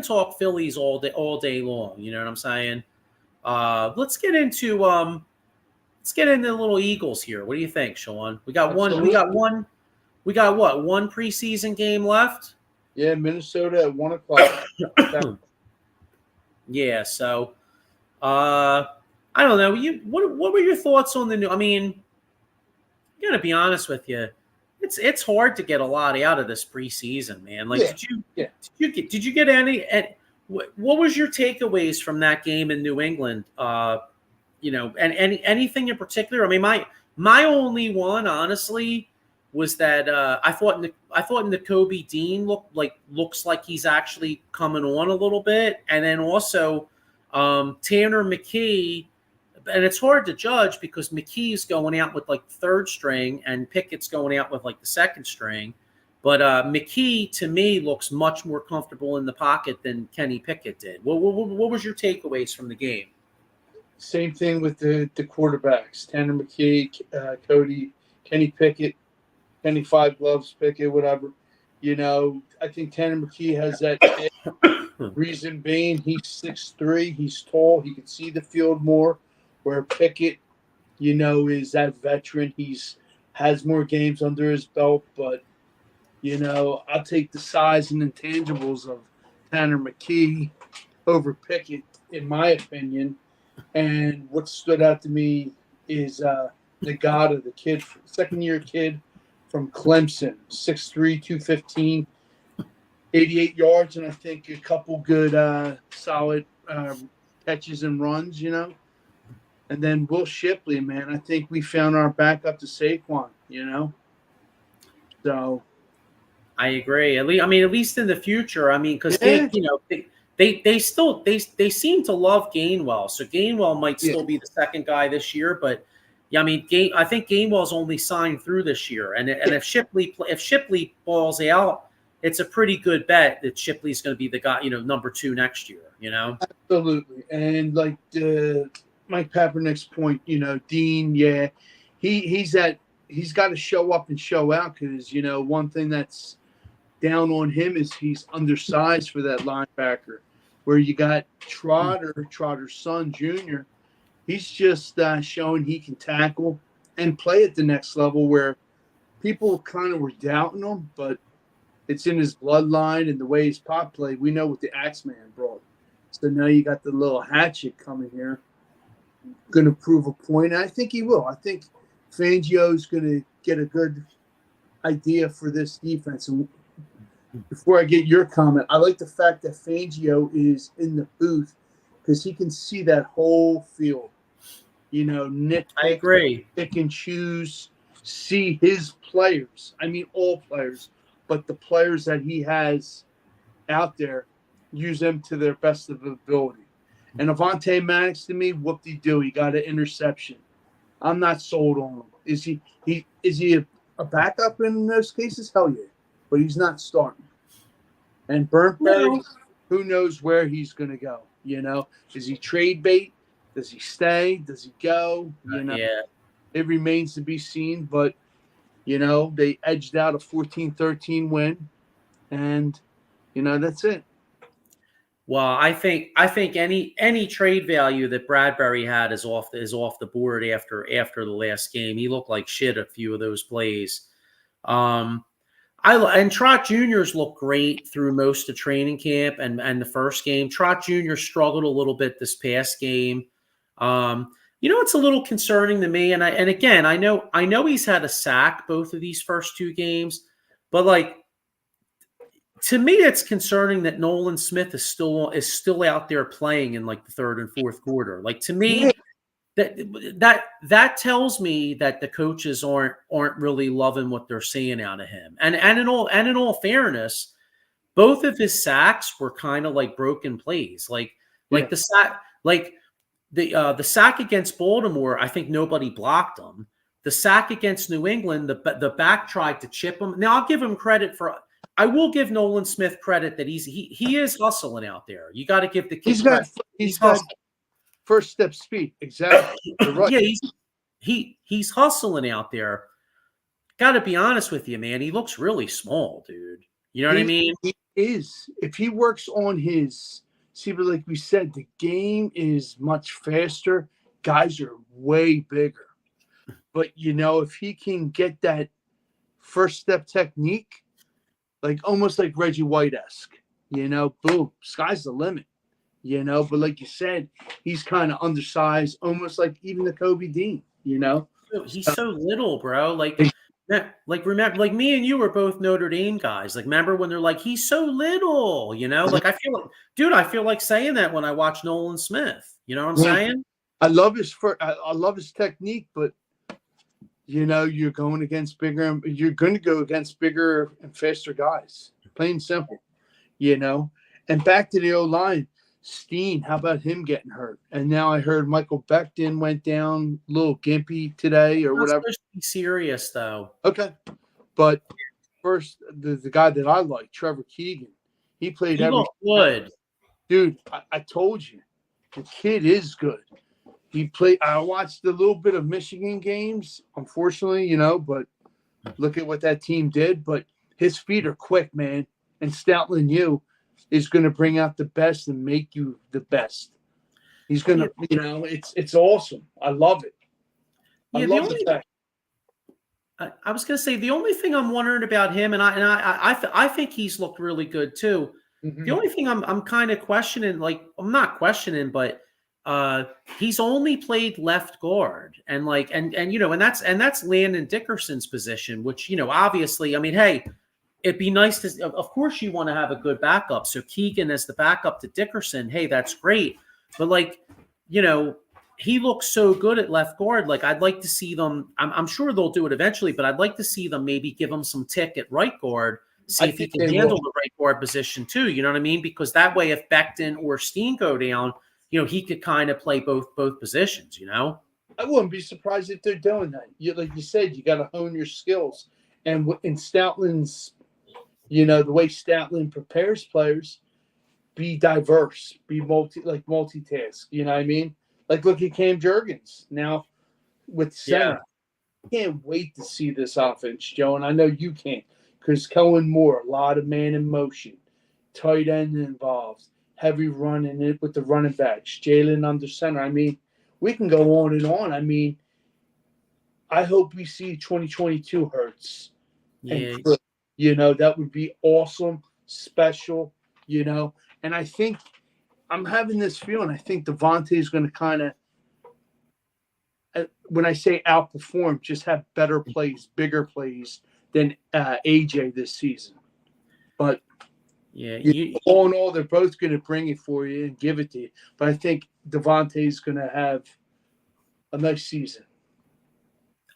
talk Phillies all day long. You know what I'm saying? Let's get into the little Eagles here. What do you think, Sean? We got one. We got what? One preseason game left. Yeah, Minnesota at 1:00. Yeah. So, I don't know. What were your thoughts on the new? I mean, I gotta be honest with you. It's hard to get a lot out of this preseason, man. Like, did you get any? What was your takeaways from that game in New England? And anything in particular? I mean, my only one, honestly, was that I thought Nakobe Dean looks like he's actually coming on a little bit, and then also Tanner McKee. And it's hard to judge because McKee's going out with like third string and Pickett's going out with like the second string. But McKee, to me, looks much more comfortable in the pocket than Kenny Pickett did. What was your takeaways from the game? Same thing with the quarterbacks. Tanner McKee, Cody, Kenny Pickett, Kenny Five Gloves Pickett, whatever. I think Tanner McKee has that reason being he's 6'3", he's tall, he can see the field more. Where Pickett, is that veteran. Has more games under his belt, but, I'll take the size and intangibles of Tanner McKee over Pickett, in my opinion. And what stood out to me is Nagata, the kid, second-year kid from Clemson, 6'3", 215, 88 yards, and I think a couple good solid catches and runs, And then Will Shipley, man, I think we found our backup to Saquon, So I agree. At least in the future. I mean, because they seem to love Gainwell, so Gainwell might still be the second guy this year. But I think Gainwell's only signed through this year, and if Shipley balls out, it's a pretty good bet that Shipley's going to be the guy, number 2 next year. Absolutely, and like Mike Kaepernick's point, Dean, he's got to show up and show out because, one thing that's down on him is he's undersized for that linebacker. Where you got Trotter's son, Junior, he's just showing he can tackle and play at the next level where people kind of were doubting him, but it's in his bloodline and the way his pop played. We know what the Axeman brought. So now you got the little hatchet coming here. Going to prove a point. I think he will. I think Fangio's going to get a good idea for this defense. And before I get your comment, I like the fact that Fangio is in the booth because he can see that whole field. I agree. Pick and choose, see his players. I mean, all players, but the players that he has out there, use them to their best of ability. And Avonte Maddox, to me, whoop-de-doo. He got an interception. I'm not sold on him. Is he a backup in those cases? Hell yeah. But he's not starting. And Burntberry, who knows where he's going to go? Is he trade bait? Does he stay? Does he go? Yeah. It remains to be seen. But, they edged out a 14-13 win. And, that's it. Well, I think any trade value that Bradbury had is off the board after the last game. He looked like shit a few of those plays. And Trot Jr.'s looked great through most of training camp and the first game. Trot Jr. struggled a little bit this past game. It's a little concerning to me. And again, I know he's had a sack both of these first 2 games, but like To me, it's concerning that Nolan Smith is still out there playing in like the third and fourth quarter. Like to me, that tells me that the coaches aren't really loving what they're seeing out of him. And in all fairness, both of his sacks were kind of like broken plays. Like the sack, like the sack against Baltimore, I think nobody blocked him. The sack against New England, the back tried to chip him. Now I'll give him credit for. I will give Nolan Smith credit that he is hustling out there. You got to give the kid credit. He's got first step speed. Exactly. You're right. Yeah, he's hustling out there. Got to be honest with you, man. He looks really small, dude. You know what I mean? He is. If he works on his but like we said, the game is much faster. Guys are way bigger. But if he can get that first step technique, like almost like Reggie White-esque, boom, sky's the limit, But like you said, he's kind of undersized, almost like even the Kobe Dean, He's so little, bro. Like remember, like me and you were both Notre Dame guys. Like, remember when they're like, he's so little, Like I feel like saying that when I watch Nolan Smith. You know what I'm saying? I love his technique, but you're going to go against bigger and faster guys. Plain and simple, And back to the O-line, Steen, how about him getting hurt? And now I heard Michael Becton went down a little gimpy today or whatever. Supposed to be serious, though. Okay. But first, the guy that I like, Trevor Keegan, he played every good. Dude, I told you, the kid is good. I watched a little bit of Michigan games, unfortunately, but look at what that team did. But his feet are quick, man. And Stoutland U is going to bring out the best and make you the best. He's going to, it's awesome. I love it. I love the fact. I was going to say the only thing I'm wondering about him, and I think he's looked really good too. Mm-hmm. The only thing I'm kind of questioning, like I'm not questioning, but he's only played left guard, and that's Landon Dickerson's position, which obviously, I mean, hey, it'd be nice to. Of course, you want to have a good backup. So Keegan as the backup to Dickerson, hey, that's great. But he looks so good at left guard. Like I'd like to see them. I'm sure they'll do it eventually, but I'd like to see them maybe give him some tick at right guard. See if he can handle the right guard position too. You know what I mean? Because that way, if Becton or Steen go down, he could kind of play both positions, I wouldn't be surprised if they're doing that. Like you said, you got to hone your skills. And in Stoutland's, the way Stoutland prepares players, be diverse, be multitask. You know what I mean? Like look at Cam Jurgens now with center. Yeah. Can't wait to see this offense, Joe, and I know you can't because Kellen Moore, a lot of man in motion, tight end involved. Heavy running it with the running backs, Jalen under center. I mean, we can go on and on. I mean, I hope we see 2022 Hurts. Yeah. And, that would be awesome, special, And I think I'm having this feeling. I think Devontae is going to kind of, when I say outperform, just have better plays, bigger plays than AJ this season. But yeah, all in all, they're both going to bring it for you and give it to you. But I think Devontae is going to have a nice season.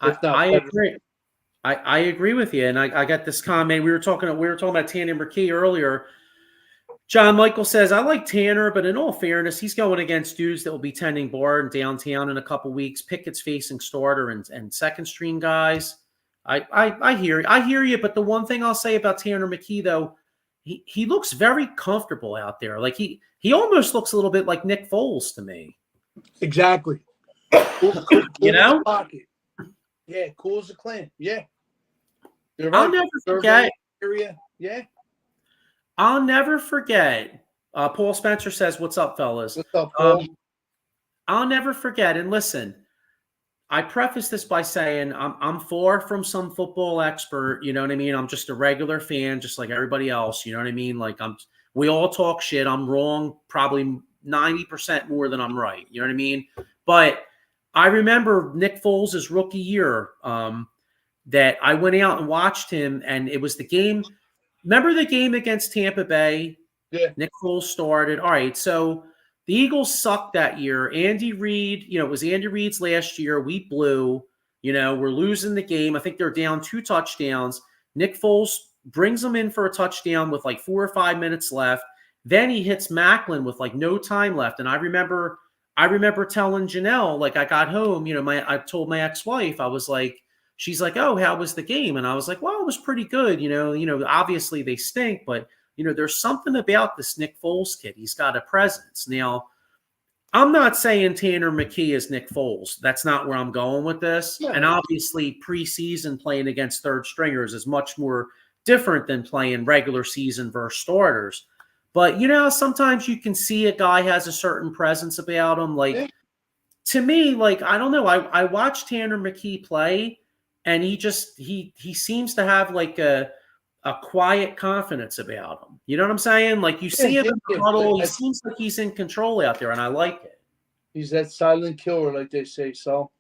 I agree. I agree with you, and I got this comment. We were talking about Tanner McKee earlier. John Michael says, I like Tanner, but in all fairness, he's going against dudes that will be tending bar in downtown in a couple weeks. Pickett's facing starter and second string guys. I hear you, but the one thing I'll say about Tanner McKee though, he looks very comfortable out there. Like he almost looks a little bit like Nick Foles to me. Exactly. Cool pocket. Yeah, cool as a clam. Yeah. I'll never forget. Yeah. I'll never forget. Paul Spencer says, "What's up, fellas?" What's up, Paul? I'll never forget. And listen, I preface this by saying I'm far from some football expert. You know what I mean? I'm just a regular fan, just like everybody else. You know what I mean? Like we all talk shit. I'm wrong probably 90% more than I'm right. You know what I mean? But I remember Nick Foles' rookie year that I went out and watched him, and it was the game. remember the game against Tampa Bay? Yeah. Nick Foles started. All right, so the Eagles sucked that year. Andy Reid, it was Andy Reid's last year. We blew. We're losing the game. I think they're down 2 touchdowns. Nick Foles brings them in for a touchdown with like 4 or 5 minutes left. Then he hits Macklin with like no time left. And I remember telling Janelle, like I got home, I told my ex-wife, I was like, she's like, "Oh, how was the game?" And I was like, "Well, it was pretty good. Obviously they stink, but there's something about this Nick Foles kid. He's got a presence." Now, I'm not saying Tanner McKee is Nick Foles. That's not where I'm going with this. Yeah. And obviously, preseason playing against third stringers is much more different than playing regular season versus starters. But, sometimes you can see a guy has a certain presence about him. Like, to me, like, I don't know. I watched Tanner McKee play, and he seems to have like a quiet confidence about him. You know what I'm saying? Like you see him in the huddle, he seems like he's in control out there, and I like it. He's that silent killer, like they say, so.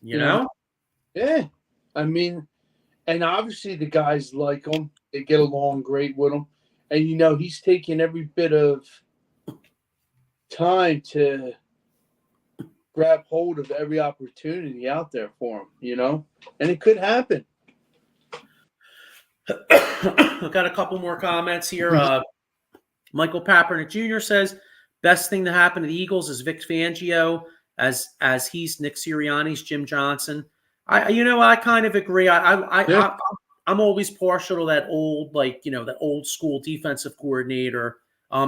You know? Yeah. I mean, and obviously the guys like him. They get along great with him. And, he's taking every bit of time to grab hold of every opportunity out there for him, And it could happen. I've got a couple more comments here. Michael Papernick Jr. says, best thing to happen to the Eagles is Vic Fangio as he's Nick Sirianni's Jim Johnson. I kind of agree. I'm always partial to that old, that old school defensive coordinator. I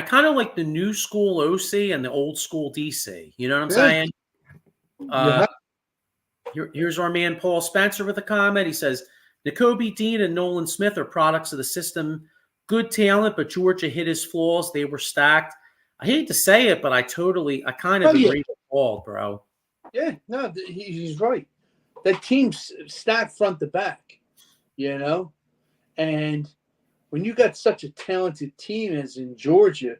kind of like the new school OC and the old school DC. You know what I'm saying? Here's our man Paul Spencer with a comment. He says, Nakobe Dean and Nolan Smith are products of the system. Good talent, but Georgia hit his flaws. They were stacked. I hate to say it, but I kind of agree with Paul, bro. Yeah, no, he's right. That team's stacked front to back, And when you got such a talented team as in Georgia,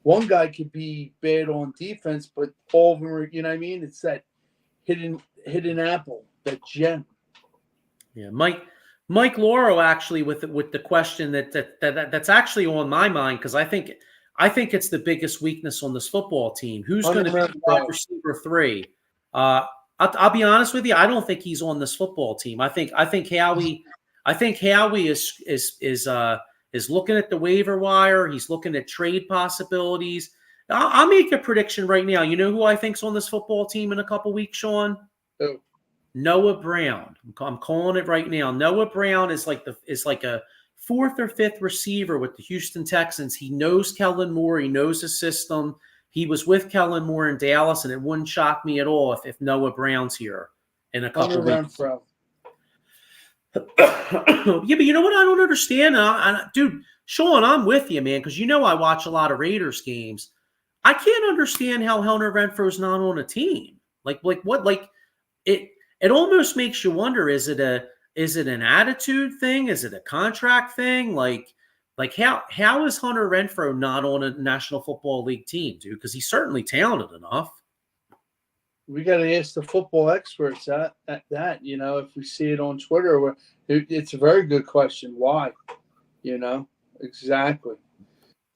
one guy could be bad on defense, but all of them are, you know what I mean? It's that hidden apple, that gem. Yeah, Mike Lauro actually with the question that's actually on my mind, because I think it's the biggest weakness on this football team. Who's going to be wide receiver 3? I'll be honest with you. I don't think he's on this football team. I think Howie is looking at the waiver wire. He's looking at trade possibilities. I'll make a prediction right now. You know who I think's on this football team in a couple weeks, Sean? Who? Noah Brown. I'm calling it right now. Noah Brown is like a 4th or 5th receiver with the Houston Texans. He knows Kellen Moore. He knows the system. He was with Kellen Moore in Dallas, and it wouldn't shock me at all if Noah Brown's here in a couple weeks. Yeah, but you know what I don't understand? Dude, Sean, I'm with you, man, because I watch a lot of Raiders games. I can't understand how Hunter Renfro's not on a team. Like what? Like it almost makes you wonder, is it an attitude thing? Is it a contract thing? Like how is Hunter Renfrow not on a National Football League team, dude? Because he's certainly talented enough. We got to ask the football experts at that, if we see it on Twitter. It's a very good question. Why? Exactly.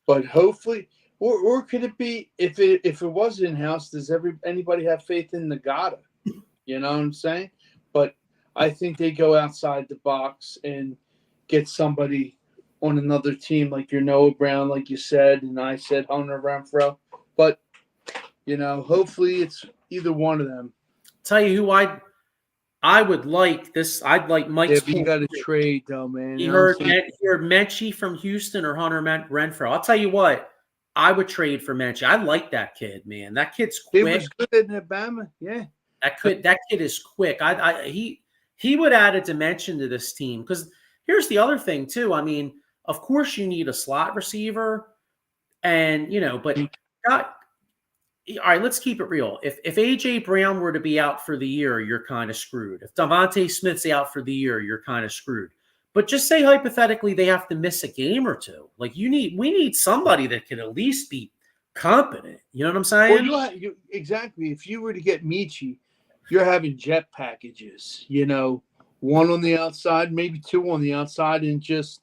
But hopefully, or could it be, if it was in-house, does anybody have faith in Nagata? You know what I'm saying? But I think they go outside the box and get somebody on another team, like your Noah Brown, like you said, and I said Hunter Renfrow. But, hopefully it's either one of them. Tell you who I would like this. I'd like Mike's. Yeah, but you got to trade, though, man. He heard Mechie from Houston or Hunter Renfrow. I'll tell you what. I would trade for Mechie. I like that kid, man. That kid's quick. He was good in Alabama. Yeah. That kid is quick. He would add a dimension to this team, because here's the other thing too. I mean, of course you need a slot receiver, and but all right, let's keep it real. If AJ Brown were to be out for the year, you're kind of screwed. If Devontae Smith's out for the year, you're kind of screwed. But just say hypothetically they have to miss a game or two. Like we need somebody that can at least be competent. You know what I'm saying? Well, exactly. If you were to get Michi, you're having jet packages, one on the outside, maybe two on the outside, and just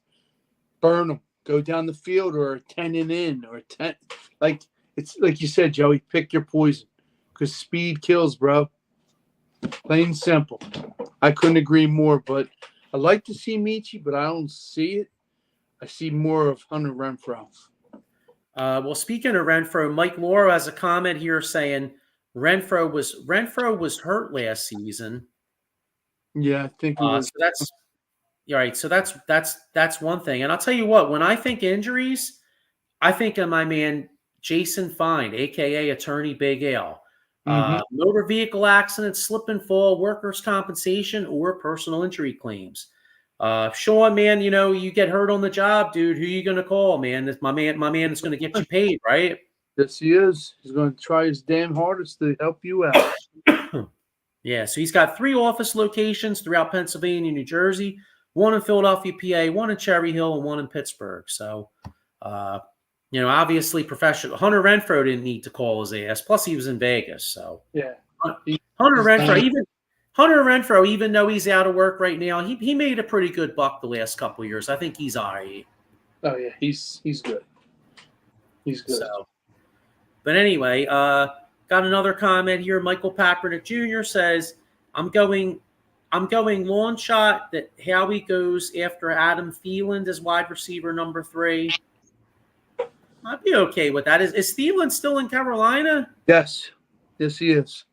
burn them. Go down the field or 10 and in or 10. Like it's like you said, Joey, pick your poison because speed kills, bro. Plain and simple. I couldn't agree more, but I like to see Michi, but I don't see it. I see more of Hunter Renfrow. Well, speaking of Renfrow, Mike Laura has a comment here saying Renfrow was hurt last season. Yeah, I think it was. So that's all right. So that's one thing. And I'll tell you what, when I think injuries, I think of my man Jason Fine, aka Attorney Big Al. Motor vehicle accidents, slip and fall, workers' compensation, or personal injury claims. Sean, man, you get hurt on the job, dude. Who you gonna call, man? That's my man is gonna get you paid, right? Yes, he is. He's going to try his damn hardest to help you out. Yeah, so he's got 3 office locations throughout Pennsylvania, New Jersey, 1 in Philadelphia, PA, 1 in Cherry Hill, and 1 in Pittsburgh. So, obviously, professional Hunter Renfrow didn't need to call his ass. Plus, he was in Vegas. So, yeah, Hunter Renfrow, even though he's out of work right now, he made a pretty good buck the last couple of years. I think he's all right. Oh yeah, he's good. He's good. So, but anyway, got another comment here. Michael Paprinick Jr. says, "I'm going long shot that Howie goes after Adam Thielen as wide receiver number 3." I'd be okay with that. Is Thielen still in Carolina? Yes, he is.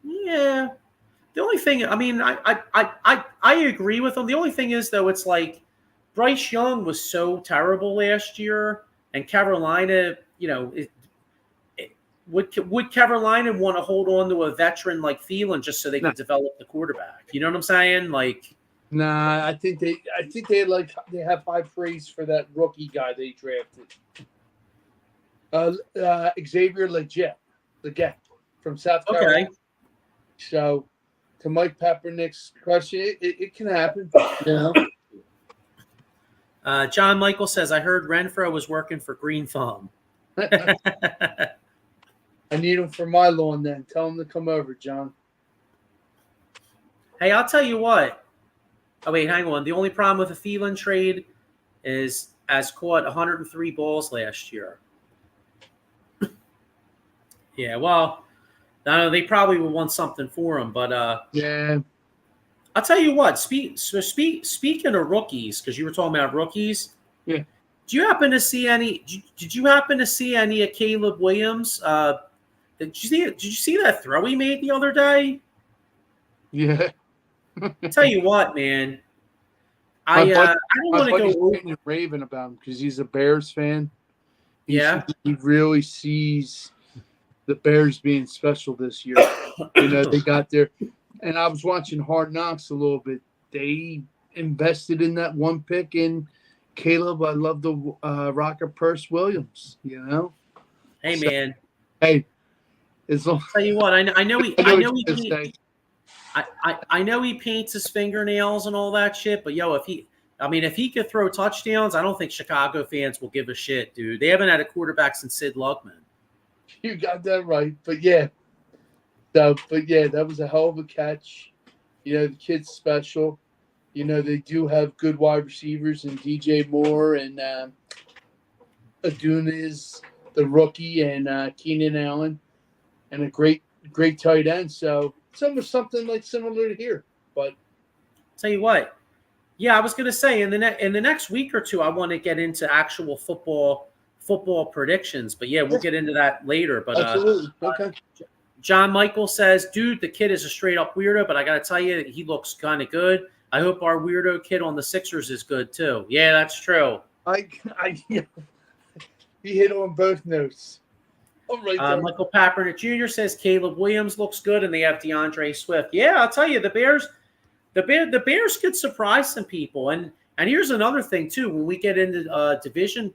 Yeah. The only thing, I mean, I agree with him. The only thing is, though, it's like Bryce Young was so terrible last year, and Carolina, would Carolina want to hold on to a veteran like Thielen just so they could develop the quarterback? You know what I'm saying? Like, nah, I think they have high praise for that rookie guy they drafted, Xavier Legette from South Carolina. Okay. So, to Mike Paprinick's question, it can happen. John Michael says, "I heard Renfrow was working for Green Thumb." I need him for my lawn then. Tell him to come over, John. Hey, I'll tell you what. Oh, wait, hang on. The only problem with the Thielen trade is as caught 103 balls last year. Yeah, well, I know they probably would want something for him, but yeah. I'll tell you what. Speaking of rookies, because you were talking about rookies. Yeah. Do you happen to see any? Did you happen to see any of Caleb Williams? Did you see that throw he made the other day? Yeah. I'll tell you what, man. I don't want to go raving about him because he's a Bears fan. He really sees the Bears being special this year. They got there, and I was watching Hard Knocks a little bit. They invested in that one pick in Caleb. I love the Rocker Purse Williams. Hey, man. Hey, I'll tell you what. I know he paints his fingernails and all that shit. But if he could throw touchdowns, I don't think Chicago fans will give a shit, dude. They haven't had a quarterback since Sid Luckman. You got that right, but yeah. That was a hell of a catch. The kid's special. They do have good wide receivers in DJ Moore and Adunis, the rookie, and Keenan Allen, and a great tight end. So something like similar to here. But tell you what, yeah, I was gonna say in the next week or two, I want to get into actual football predictions. But yeah, we'll get into that later. But absolutely, okay. John Michael says, "Dude, the kid is a straight up weirdo, but I gotta tell you, he looks kind of good. I hope our weirdo kid on the Sixers is good too." Yeah, that's true. You hit on both notes. Michael Paprinick Jr. says Caleb Williams looks good, and they have DeAndre Swift. Yeah, I'll tell you, the Bears could surprise some people. And here's another thing too. When we get into division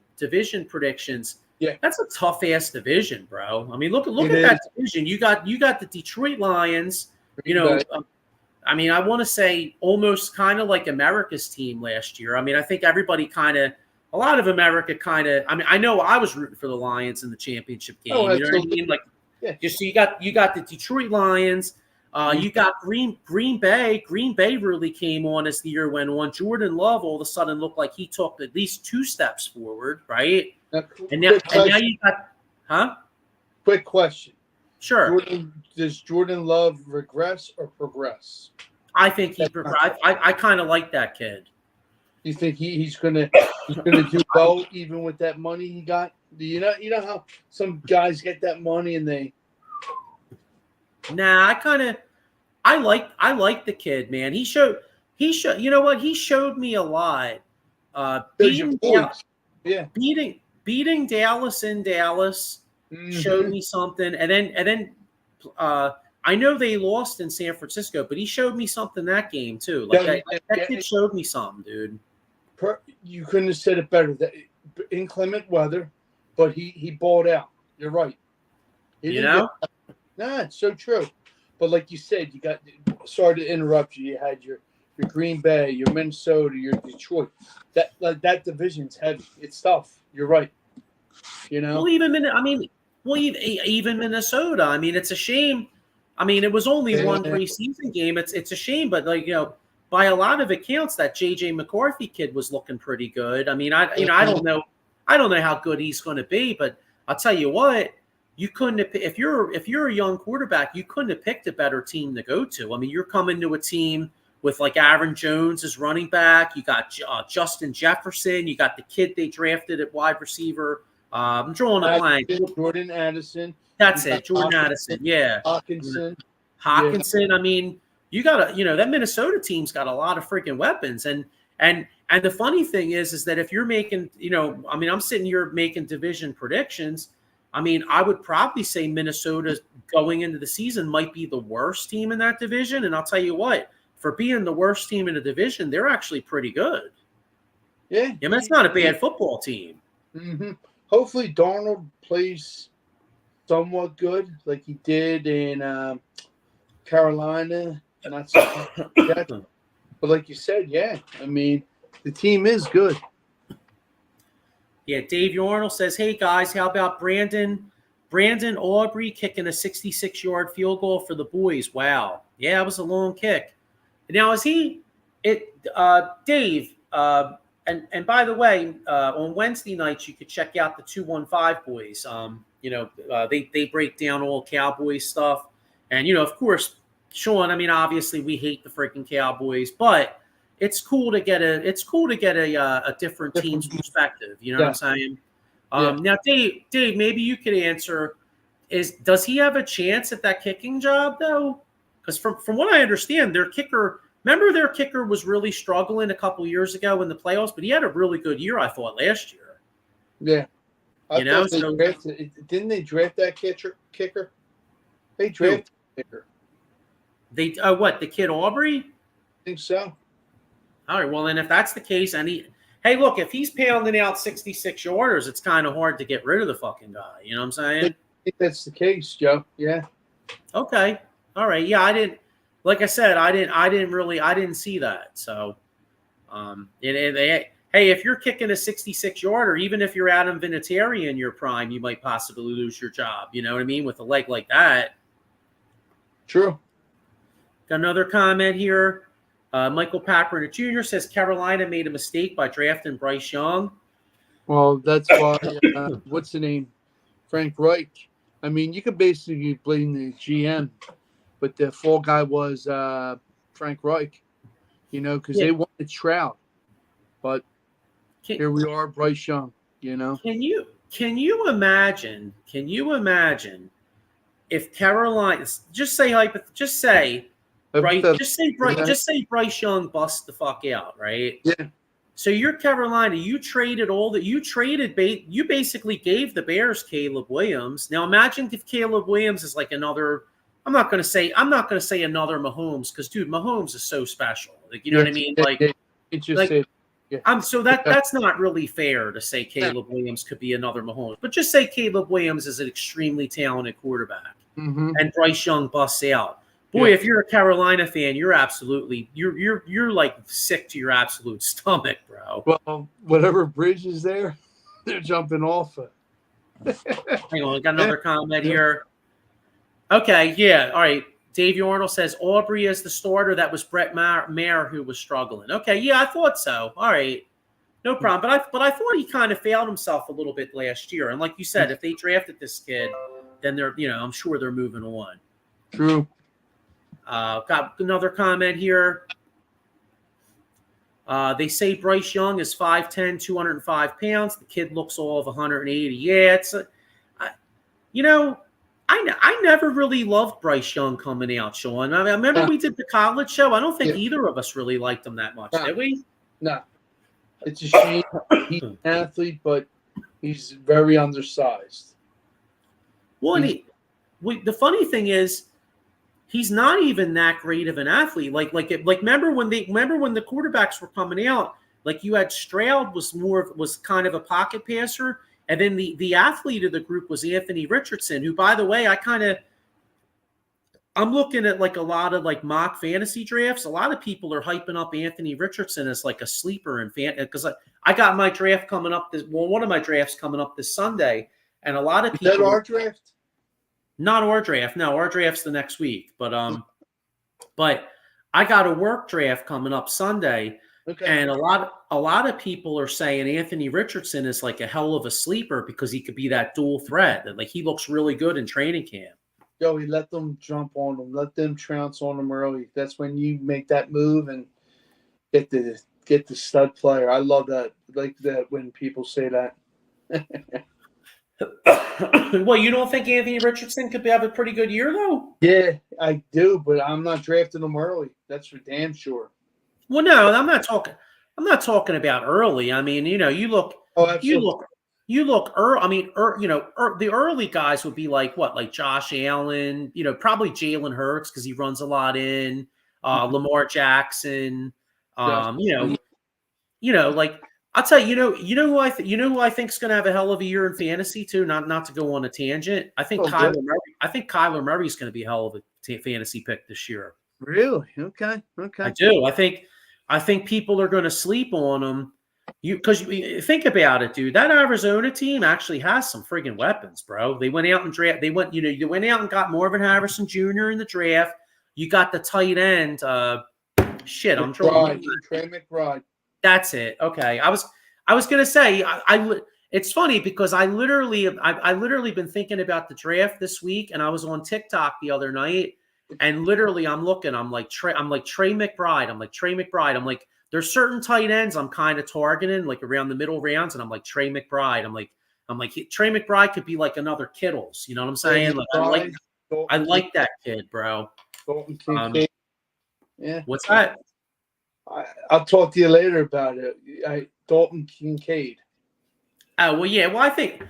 predictions, yeah, that's a tough ass division, bro. I mean, look at that division. You got the Detroit Lions. I want to say almost kind of like America's team last year. I mean, I think everybody a lot of America I know I was rooting for the Lions in the championship game. Oh, you know what I mean? Like, just so you got the Detroit Lions. You got Green Bay. Green Bay really came on as the year went on. Jordan Love all of a sudden looked like he took at least 2 steps forward, right? And now you got, huh? Quick question. Sure. Does Jordan Love regress or progress? I think he progressed. I kind of like that kid. You think he's gonna do well even with that money he got? You know how some guys get that money and they. Nah, I like the kid, man. He showed. You know what? He showed me a lot. Beating Dallas in Dallas showed me something, and then I know they lost in San Francisco, but he showed me something that game too. Like that kid showed me something, dude. You couldn't have said it better. That inclement weather, but he balled out. You're right. It's so true. But like you said, you got. Sorry to interrupt you. You had your Green Bay, your Minnesota, your Detroit. That division's heavy. It's tough. You're right. Well, even Minnesota. I mean, it's a shame. I mean, it was only one preseason game. It's a shame, but by a lot of accounts, that J.J. McCarthy kid was looking pretty good. I mean, I don't know how good he's going to be, but I'll tell you what, you couldn't have, if you're a young quarterback, you couldn't have picked a better team to go to. I mean, you're coming to a team with like Aaron Jones as running back. You got Justin Jefferson. You got the kid they drafted at wide receiver. I'm drawing a blank. Jordan Addison. That's it. Jordan Addison. Yeah. Hawkinson. Yeah. I mean, you got that Minnesota team's got a lot of freaking weapons. And the funny thing is that if you're making, I'm sitting here making division predictions. I mean, I would probably say Minnesota going into the season might be the worst team in that division. And I'll tell you what, for being the worst team in the division, they're actually pretty good. Yeah. I mean, it's not a bad football team. Mm-hmm. Hopefully Darnold plays somewhat good like he did in Carolina. Not so bad. But like you said, yeah, I mean, the team is good. Yeah, Dave Yarnell says, hey, guys, how about Brandon Aubrey kicking a 66-yard field goal for the boys? Wow. Yeah, it was a long kick. Now, Dave, and by the way, on Wednesday nights, you could check out the 215 boys. They break down all Cowboys stuff. And, of course, Sean, I mean, obviously we hate the freaking Cowboys, but it's cool to get a different team's perspective. You know what I'm saying? Now, Dave, maybe you could answer, does he have a chance at that kicking job, though? Because from what I understand, their kicker was really struggling a couple years ago in the playoffs, but he had a really good year, I thought, last year. Yeah. Didn't they draft that kicker? They drafted the kicker. They what, the kid Aubrey? I think so. All right, well, then if that's the case, hey, look, if he's pounding out 66 yarders, it's kind of hard to get rid of the fucking guy. You know what I'm saying? I think that's the case, Joe. Yeah. Okay. All right. Yeah, I didn't. Like I said, I didn't see that. So, hey, if you're kicking a 66-yarder, even if you're Adam Vinatieri in your prime, you might possibly lose your job. You know what I mean? With a leg like that. True. Got another comment here. Michael Packard Jr. says Carolina made a mistake by drafting Bryce Young. Well, that's why. What's the name? Frank Reich. I mean, you could basically blame the GM, but the fall guy was Frank Reich. Because they wanted Trout, but here we are, Bryce Young. Can you imagine? If Carolina just say Bryce Young busts the fuck out, right? Yeah. So you're Carolina. You basically gave the Bears Caleb Williams. Now imagine if Caleb Williams is like another. I'm not going to say another Mahomes because dude, Mahomes is so special. Like you know what I mean? So that's not really fair to say Caleb Williams could be another Mahomes, but just say Caleb Williams is an extremely talented quarterback, and Bryce Young busts out. Boy, if you're a Carolina fan, you're absolutely you're like sick to your absolute stomach, bro. Well, whatever bridge is there, they're jumping off of. Hang on, I got another comment here. Okay, yeah, all right. Davey Arnold says Aubrey as the starter. That was Brett Maher who was struggling. Okay, yeah, I thought so. All right, no problem. But I thought he kind of failed himself a little bit last year. And like you said, if they drafted this kid, then they're I'm sure they're moving on. True. Got another comment here. They say Bryce Young is 5'10", 205 pounds. The kid looks all of 180. Yeah, it's I never really loved Bryce Young coming out, Sean. I remember we did the college show. I don't think either of us really liked him that much, did we? No. It's a shame. He's an athlete, but he's very undersized. Well, the funny thing is, he's not even that great of an athlete. Like remember when the quarterbacks were coming out, like you had Stroud was kind of a pocket passer, and then the athlete of the group was Anthony Richardson, who, by the way, I'm looking at like a lot of like mock fantasy drafts. A lot of people are hyping up Anthony Richardson as like a sleeper in because I got my draft coming up one of my drafts coming up this Sunday, and a lot of people. Is that our draft? Not our draft. No, our draft's the next week. But I got a work draft coming up Sunday, and a lot of people are saying Anthony Richardson is like a hell of a sleeper because he could be that dual threat. That like he looks really good in training camp. Joey, let them jump on him. Let them trounce on him early. That's when you make that move and get the stud player. I love that. I like that when people say that. Well, you don't think Anthony Richardson could have a pretty good year, though? Yeah, I do, but I'm not drafting him early. That's for damn sure. Well, no, I'm not talking about early. I mean, you look. Oh, absolutely. You look early. I mean, the early guys would be like what, like Josh Allen. Probably Jalen Hurts because he runs a lot in. Lamar Jackson. Like. I'll tell you, who I think is going to have a hell of a year in fantasy too. Not to go on a tangent. I think Kyler Murray. I think Kyler Murray is going to be a hell of a fantasy pick this year. Really? Okay. I do. I think people are going to sleep on him. Because think about it, dude. That Arizona team actually has some friggin' weapons, bro. They went out and draft. They went out and got Marvin Harrison Jr. in the draft. You got the tight end. I'm drawing. Trey McBride. That's it. Okay. I was gonna say it's funny because I literally been thinking about the draft this week, and I was on TikTok the other night, and literally I'm looking. I'm like Trey McBride. I'm like there's certain tight ends I'm kind of targeting like around the middle rounds, and I'm like Trey McBride. I'm like Trey McBride could be like another Kittles. You know what I'm saying? Like I like that kid, bro. Yeah. What's that? I'll talk to you later about it. Dalton Kincaid. Oh, well, yeah. Well, I think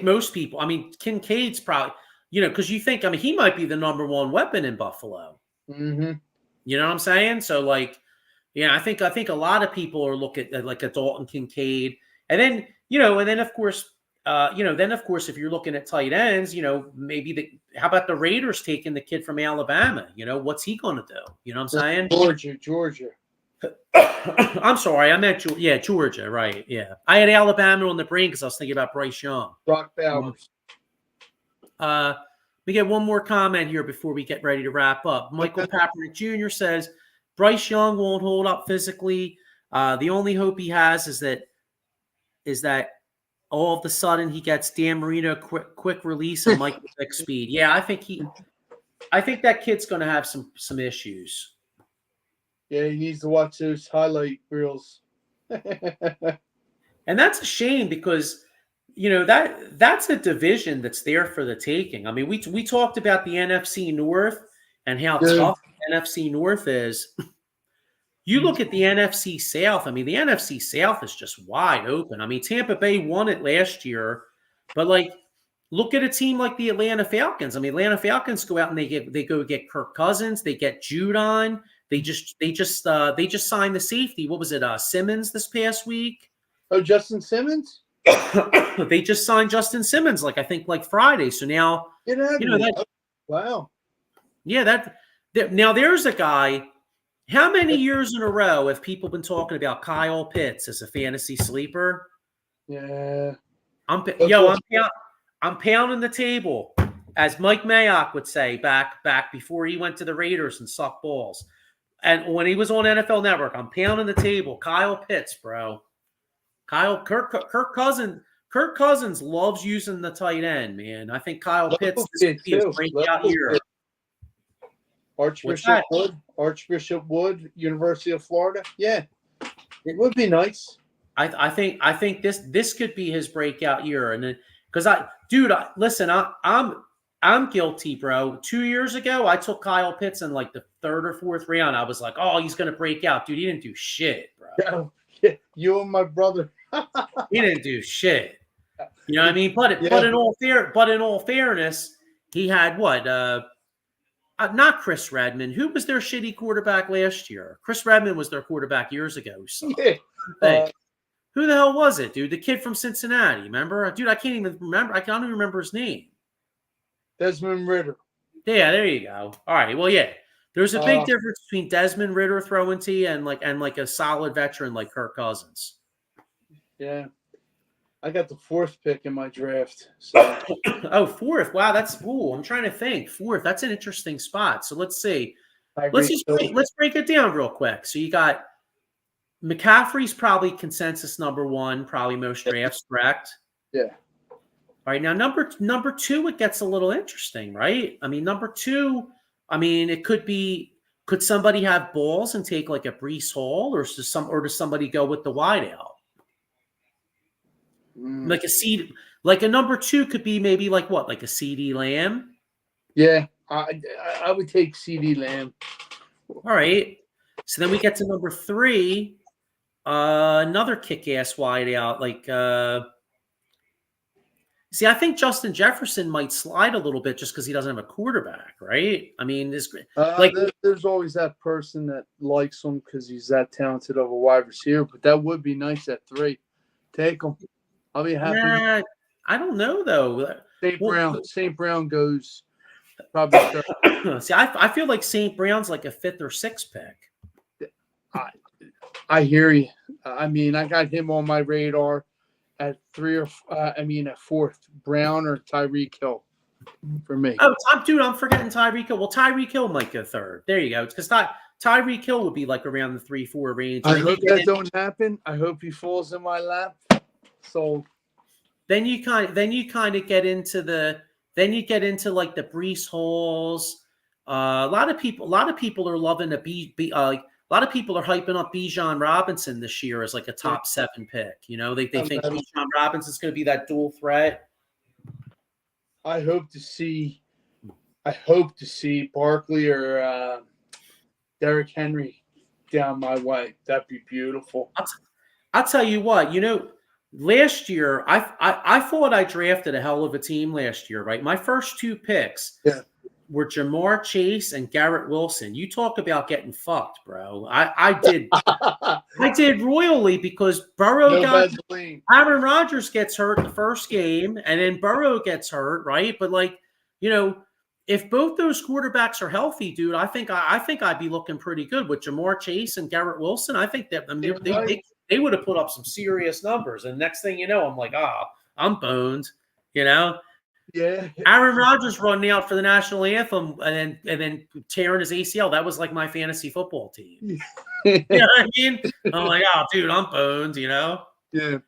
most people. I mean, Kincaid's probably because you think. I mean, he might be the number one weapon in Buffalo. Mm-hmm. You know what I'm saying? So, like, yeah, I think a lot of people are looking at like a Dalton Kincaid, and then of course, if you're looking at tight ends, maybe how about the Raiders taking the kid from Alabama? What's he going to do? You know what I'm saying? Georgia. I'm sorry, I meant Georgia, right? Yeah, I had Alabama on the brain because I was thinking about Bryce Young. Brock Bowers. We get one more comment here before we get ready to wrap up. Michael Kaepernick Jr. says Bryce Young won't hold up physically. The only hope he has is that all of a sudden he gets Dan Marino quick release and Michael Vick speed. Yeah, I think that kid's going to have some issues. Yeah, he needs to watch those highlight reels. And that's a shame because, that's a division that's there for the taking. I mean, we talked about the NFC North and how tough the NFC North is. You look at the NFC South. I mean, the NFC South is just wide open. I mean, Tampa Bay won it last year, but like, look at a team like the Atlanta Falcons. I mean, Atlanta Falcons go out and they go get Kirk Cousins. They get Judon. They just signed the safety. What was it? Simmons this past week. Oh, Justin Simmons. They just signed Justin Simmons. I think Friday. So now wow. Yeah, now there's a guy. How many years in a row have people been talking about Kyle Pitts as a fantasy sleeper? Yeah. I'm pounding the table. as Mike Mayock would say back before he went to the Raiders and sucked balls. And when he was on NFL Network, I'm pounding the table. Kyle Pitts, bro. Kirk Cousins loves using the tight end, man. I think Kyle Pitts this could be his breakout year. Archbishop Wood, University of Florida. Yeah, it would be nice. I think this could be his breakout year, and then because listen, I'm guilty, bro. 2 years ago, I took Kyle Pitts in like the 3rd or 4th round. I was like, oh, he's gonna break out, dude. He didn't do shit, bro. Yeah, you and my brother. He didn't do shit. You know what I mean? But in all fairness, he had what? Not Chris Redmond. Who was their shitty quarterback last year? Chris Redmond was their quarterback years ago. Yeah. Who the hell was it, dude? The kid from Cincinnati, remember? Dude, I can't even remember. I can't even remember his name. Desmond Ridder. Yeah, there you go. All right. Well, yeah. There's a big difference between Desmond Ridder throwing to you and like a solid veteran like Kirk Cousins. Yeah. I got the 4th pick in my draft. So. Oh, 4th. Wow, that's cool. I'm trying to think. 4th. That's an interesting spot. So let's see. Let's break it down real quick. So you got McCaffrey's probably consensus number 1, probably most drafts, correct? Yeah. All right. Now number 2, it gets a little interesting, right? I mean, number 2, it could somebody have balls and take like a Breece Hall, or does somebody go with the wideout? Like a number 2 could be maybe like what, like a CD Lamb? Yeah, I would take CD Lamb. All right. So then we get to number 3, another kick-ass wideout. I think Justin Jefferson might slide a little bit just because he doesn't have a quarterback, right? I mean, there's always that person that likes him because he's that talented of a wide receiver, but that would be nice at 3. Take him. I'll be happy. I don't know though. St. Brown goes probably 3rd. See, I feel like St. Brown's like a 5th or 6th pick. I hear you. I mean, I got him on my radar at 3 or at 4th. Brown or Tyreek Hill for me. Oh, dude, I'm forgetting Tyreek Hill. Well, Tyreek Hill might go 3rd. There you go. It's because Tyreek Hill would be like around the 3-4 range. I hope that don't happen. I hope he falls in my lap. So then you kind of get into like the Breece Halls. A lot of people are loving a lot of people are hyping up Bijan Robinson this year as like a top 7 pick. You know, they think Bijan Robinson's going to be that dual threat. I hope to see Barkley or Derrick Henry down my way. That'd be beautiful. I'll tell you what, last year, I thought I drafted a hell of a team last year, right? My first 2 picks were Jamar Chase and Garrett Wilson. You talk about getting fucked, bro. I did I did royally because Aaron Rodgers gets hurt the first game, and then Burrow gets hurt, right? But if both those quarterbacks are healthy, dude, I think I'd be looking pretty good with Jamar Chase and Garrett Wilson. I think that they would have put up some serious numbers. And next thing you know, I'm like, I'm boned, Yeah. Aaron Rodgers running out for the national anthem and then tearing his ACL. That was like my fantasy football team. You know what I mean? I'm like, dude, I'm boned, Yeah.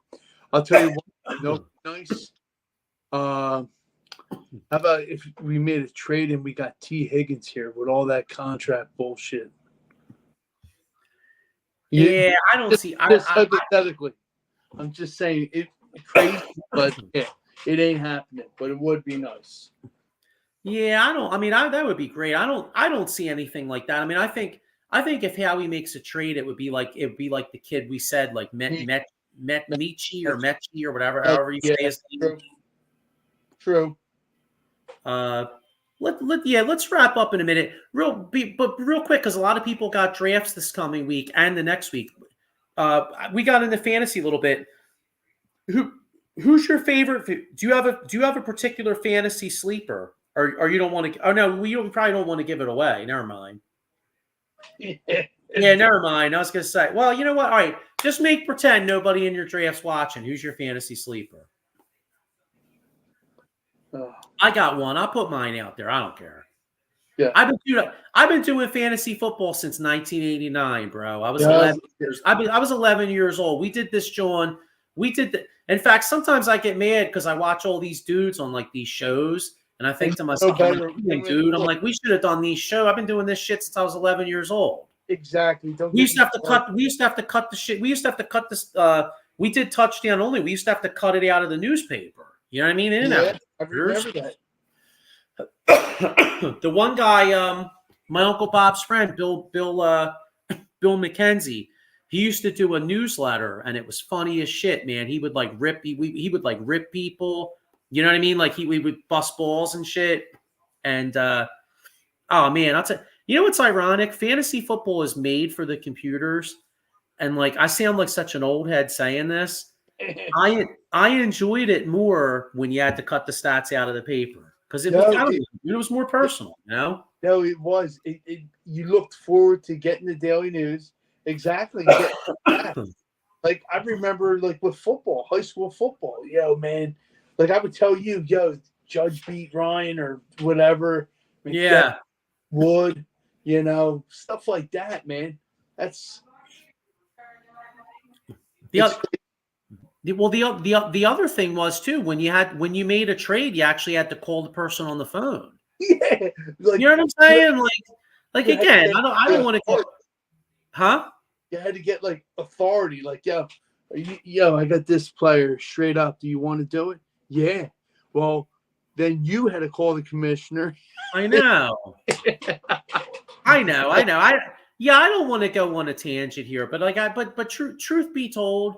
I'll tell you what, nice. How about if we made a trade and we got T. Higgins here with all that contract bullshit? Yeah, I don't see. Hypothetically, I'm just saying it's crazy, but it ain't happening. But it would be nice. Yeah, that would be great. I don't see anything like that. I think if Howie makes a trade, it would be like the kid we said, like Michi or Mechie or whatever, however you say his name. True. Let's wrap up in a minute. Real quick, because a lot of people got drafts this coming week and the next week. We got into fantasy a little bit. Who's your favorite? Do you have a particular fantasy sleeper, or you don't want to? Oh no, you probably don't want to give it away. Never mind. Yeah, never mind. I was gonna say, well, you know what? All right, just pretend nobody in your draft's watching. Who's your fantasy sleeper? I got one. I'll put mine out there. I don't care. Yeah. I've been doing fantasy football since 1989, bro. I was Yeah. 11 years. I was 11 years old. We did this, John. In fact, sometimes I get mad because I watch all these dudes on like these shows, and I think to myself, I'm like, we should have done these shows. I've been doing this shit since I was 11 years old. Exactly. We used to have to cut the shit. We used to have to cut this. We did touchdown only. We used to have to cut it out of the newspaper. You know what I mean? I remember that. The one guy, my Uncle Bob's friend, Bill McKenzie, he used to do a newsletter, and it was funny as shit, man. He would like rip people. You know what I mean? Like we would bust balls and shit. And oh man, I'll tell you know what's ironic? Fantasy football is made for the computers, and like I sound like such an old head saying this. I enjoyed it more when you had to cut the stats out of the paper because it was more personal, you know? No, it was. You looked forward to getting the daily news. Exactly. Like I remember, like with football, high school football. Yo, man, like I would tell you, yo, Judge beat Ryan or whatever. Yeah, Wood, you know, stuff like that, man. That's the other thing was too when you made a trade, you actually had to call the person on the phone. Yeah, like, you know what I'm saying? Like again, I don't want to go, huh? You had to get like authority, like yo, I got this player straight up. Do you want to do it? Yeah. Well, then you had to call the commissioner. I know. I don't want to go on a tangent here, but truth be told,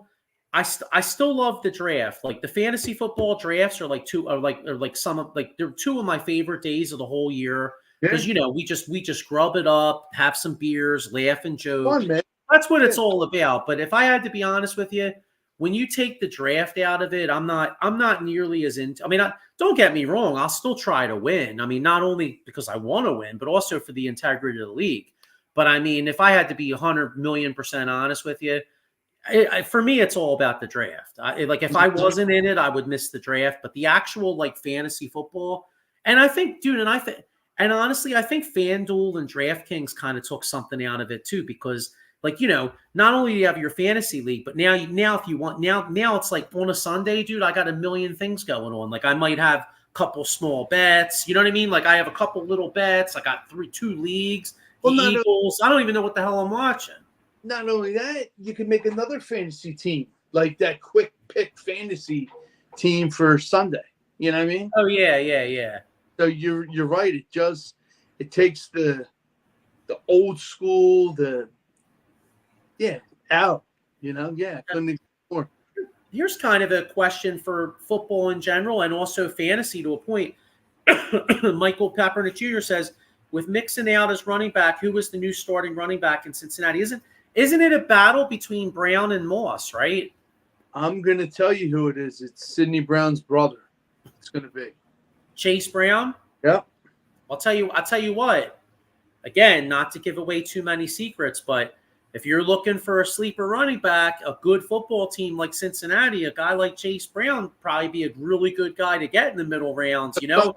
I still love the draft. Like the fantasy football drafts are like they're two of my favorite days of the whole year because you know we just grub it up, have some beers, laugh and joke. Fun, man. That's what it's all about. But if I had to be honest with you, when you take the draft out of it, I'm not nearly as into. I mean, don't get me wrong. I'll still try to win. I mean, not only because I want to win, but also for the integrity of the league. But I mean, if I had to be 100,000,000% honest with you, for me, it's all about the draft. Like if I wasn't in it, I would miss the draft. But the actual like fantasy football, and I think, dude, and honestly, I think FanDuel and DraftKings kind of took something out of it too, because like, you know, not only do you have your fantasy league, but now if you want, now it's like on a Sunday, dude, I got a million things going on. Like I might have a couple small bets. You know what I mean? Like I have a couple little bets. I got 2 leagues. The Eagles. I don't even know what the hell I'm watching. Not only that, you can make another fantasy team, like that quick pick fantasy team for Sunday. You know what I mean? Oh yeah. So you're right. It takes the old school, out. You know, couldn't agree more. Here's kind of a question for football in general and also fantasy to a point. Michael Kaepernick Jr. says, with Mixon out as running back, who was the new starting running back in Cincinnati? Isn't it a battle between Brown and Moss, right? I'm going to tell you who it is. It's Sidney Brown's brother. It's going to be Chase Brown. Yep. I'll tell you what. Again, not to give away too many secrets, but if you're looking for a sleeper running back, a good football team like Cincinnati, a guy like Chase Brown would probably be a really good guy to get in the middle rounds. You know,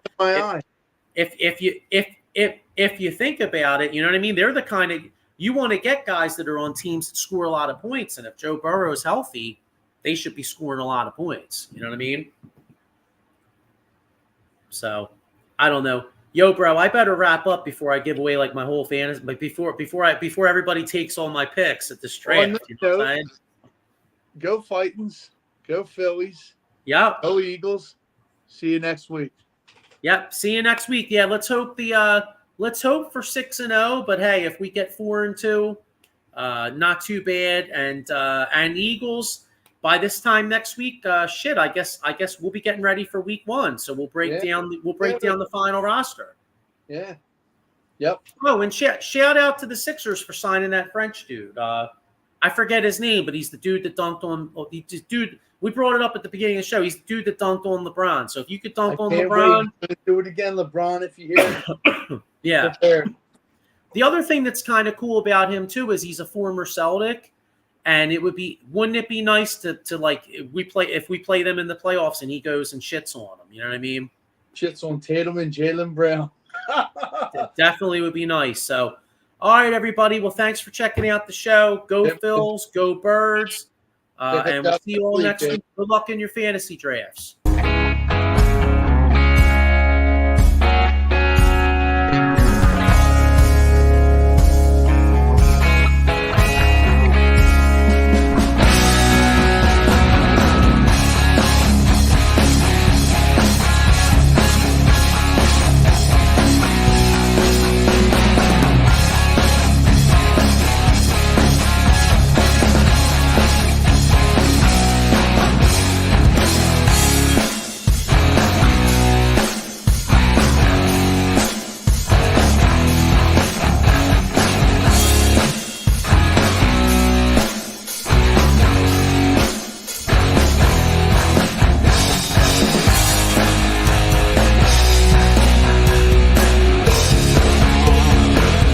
if you think about it, you know what I mean. They're the kind of you want to get guys that are on teams that score a lot of points, and if Joe Burrow is healthy, they should be scoring a lot of points. You know what I mean? So, I don't know. Yo, bro, I better wrap up before I give away like my whole fantasy. Like before everybody takes all my picks at this draft. You know what I'm saying? Go Fightins, go Phillies. Yep. Go Eagles. See you next week. Yep. See you next week. Yeah, let's hope for 6-0. But hey, if we get 4-2, not too bad. And Eagles. By this time next week, I guess we'll be getting ready for week 1. So we'll break down the final roster. Yeah. Yep. Oh, and shout out to the Sixers for signing that French dude. I forget his name, but he's the dude that dunked on. We brought it up at the beginning of the show. He's the dude that dunked on LeBron. So if you could dunk on LeBron, do it again, LeBron. If you hear it. Yeah. Prepare. The other thing that's kind of cool about him too is he's a former Celtic. And wouldn't it be nice to like if we play them in the playoffs and he goes and shits on them? You know what I mean? shits on Tatum and Jaylen Brown. It definitely would be nice. So, all right, everybody. Well, thanks for checking out the show. Go Phils, go Birds. And we'll see you all next week. Good luck in your fantasy drafts.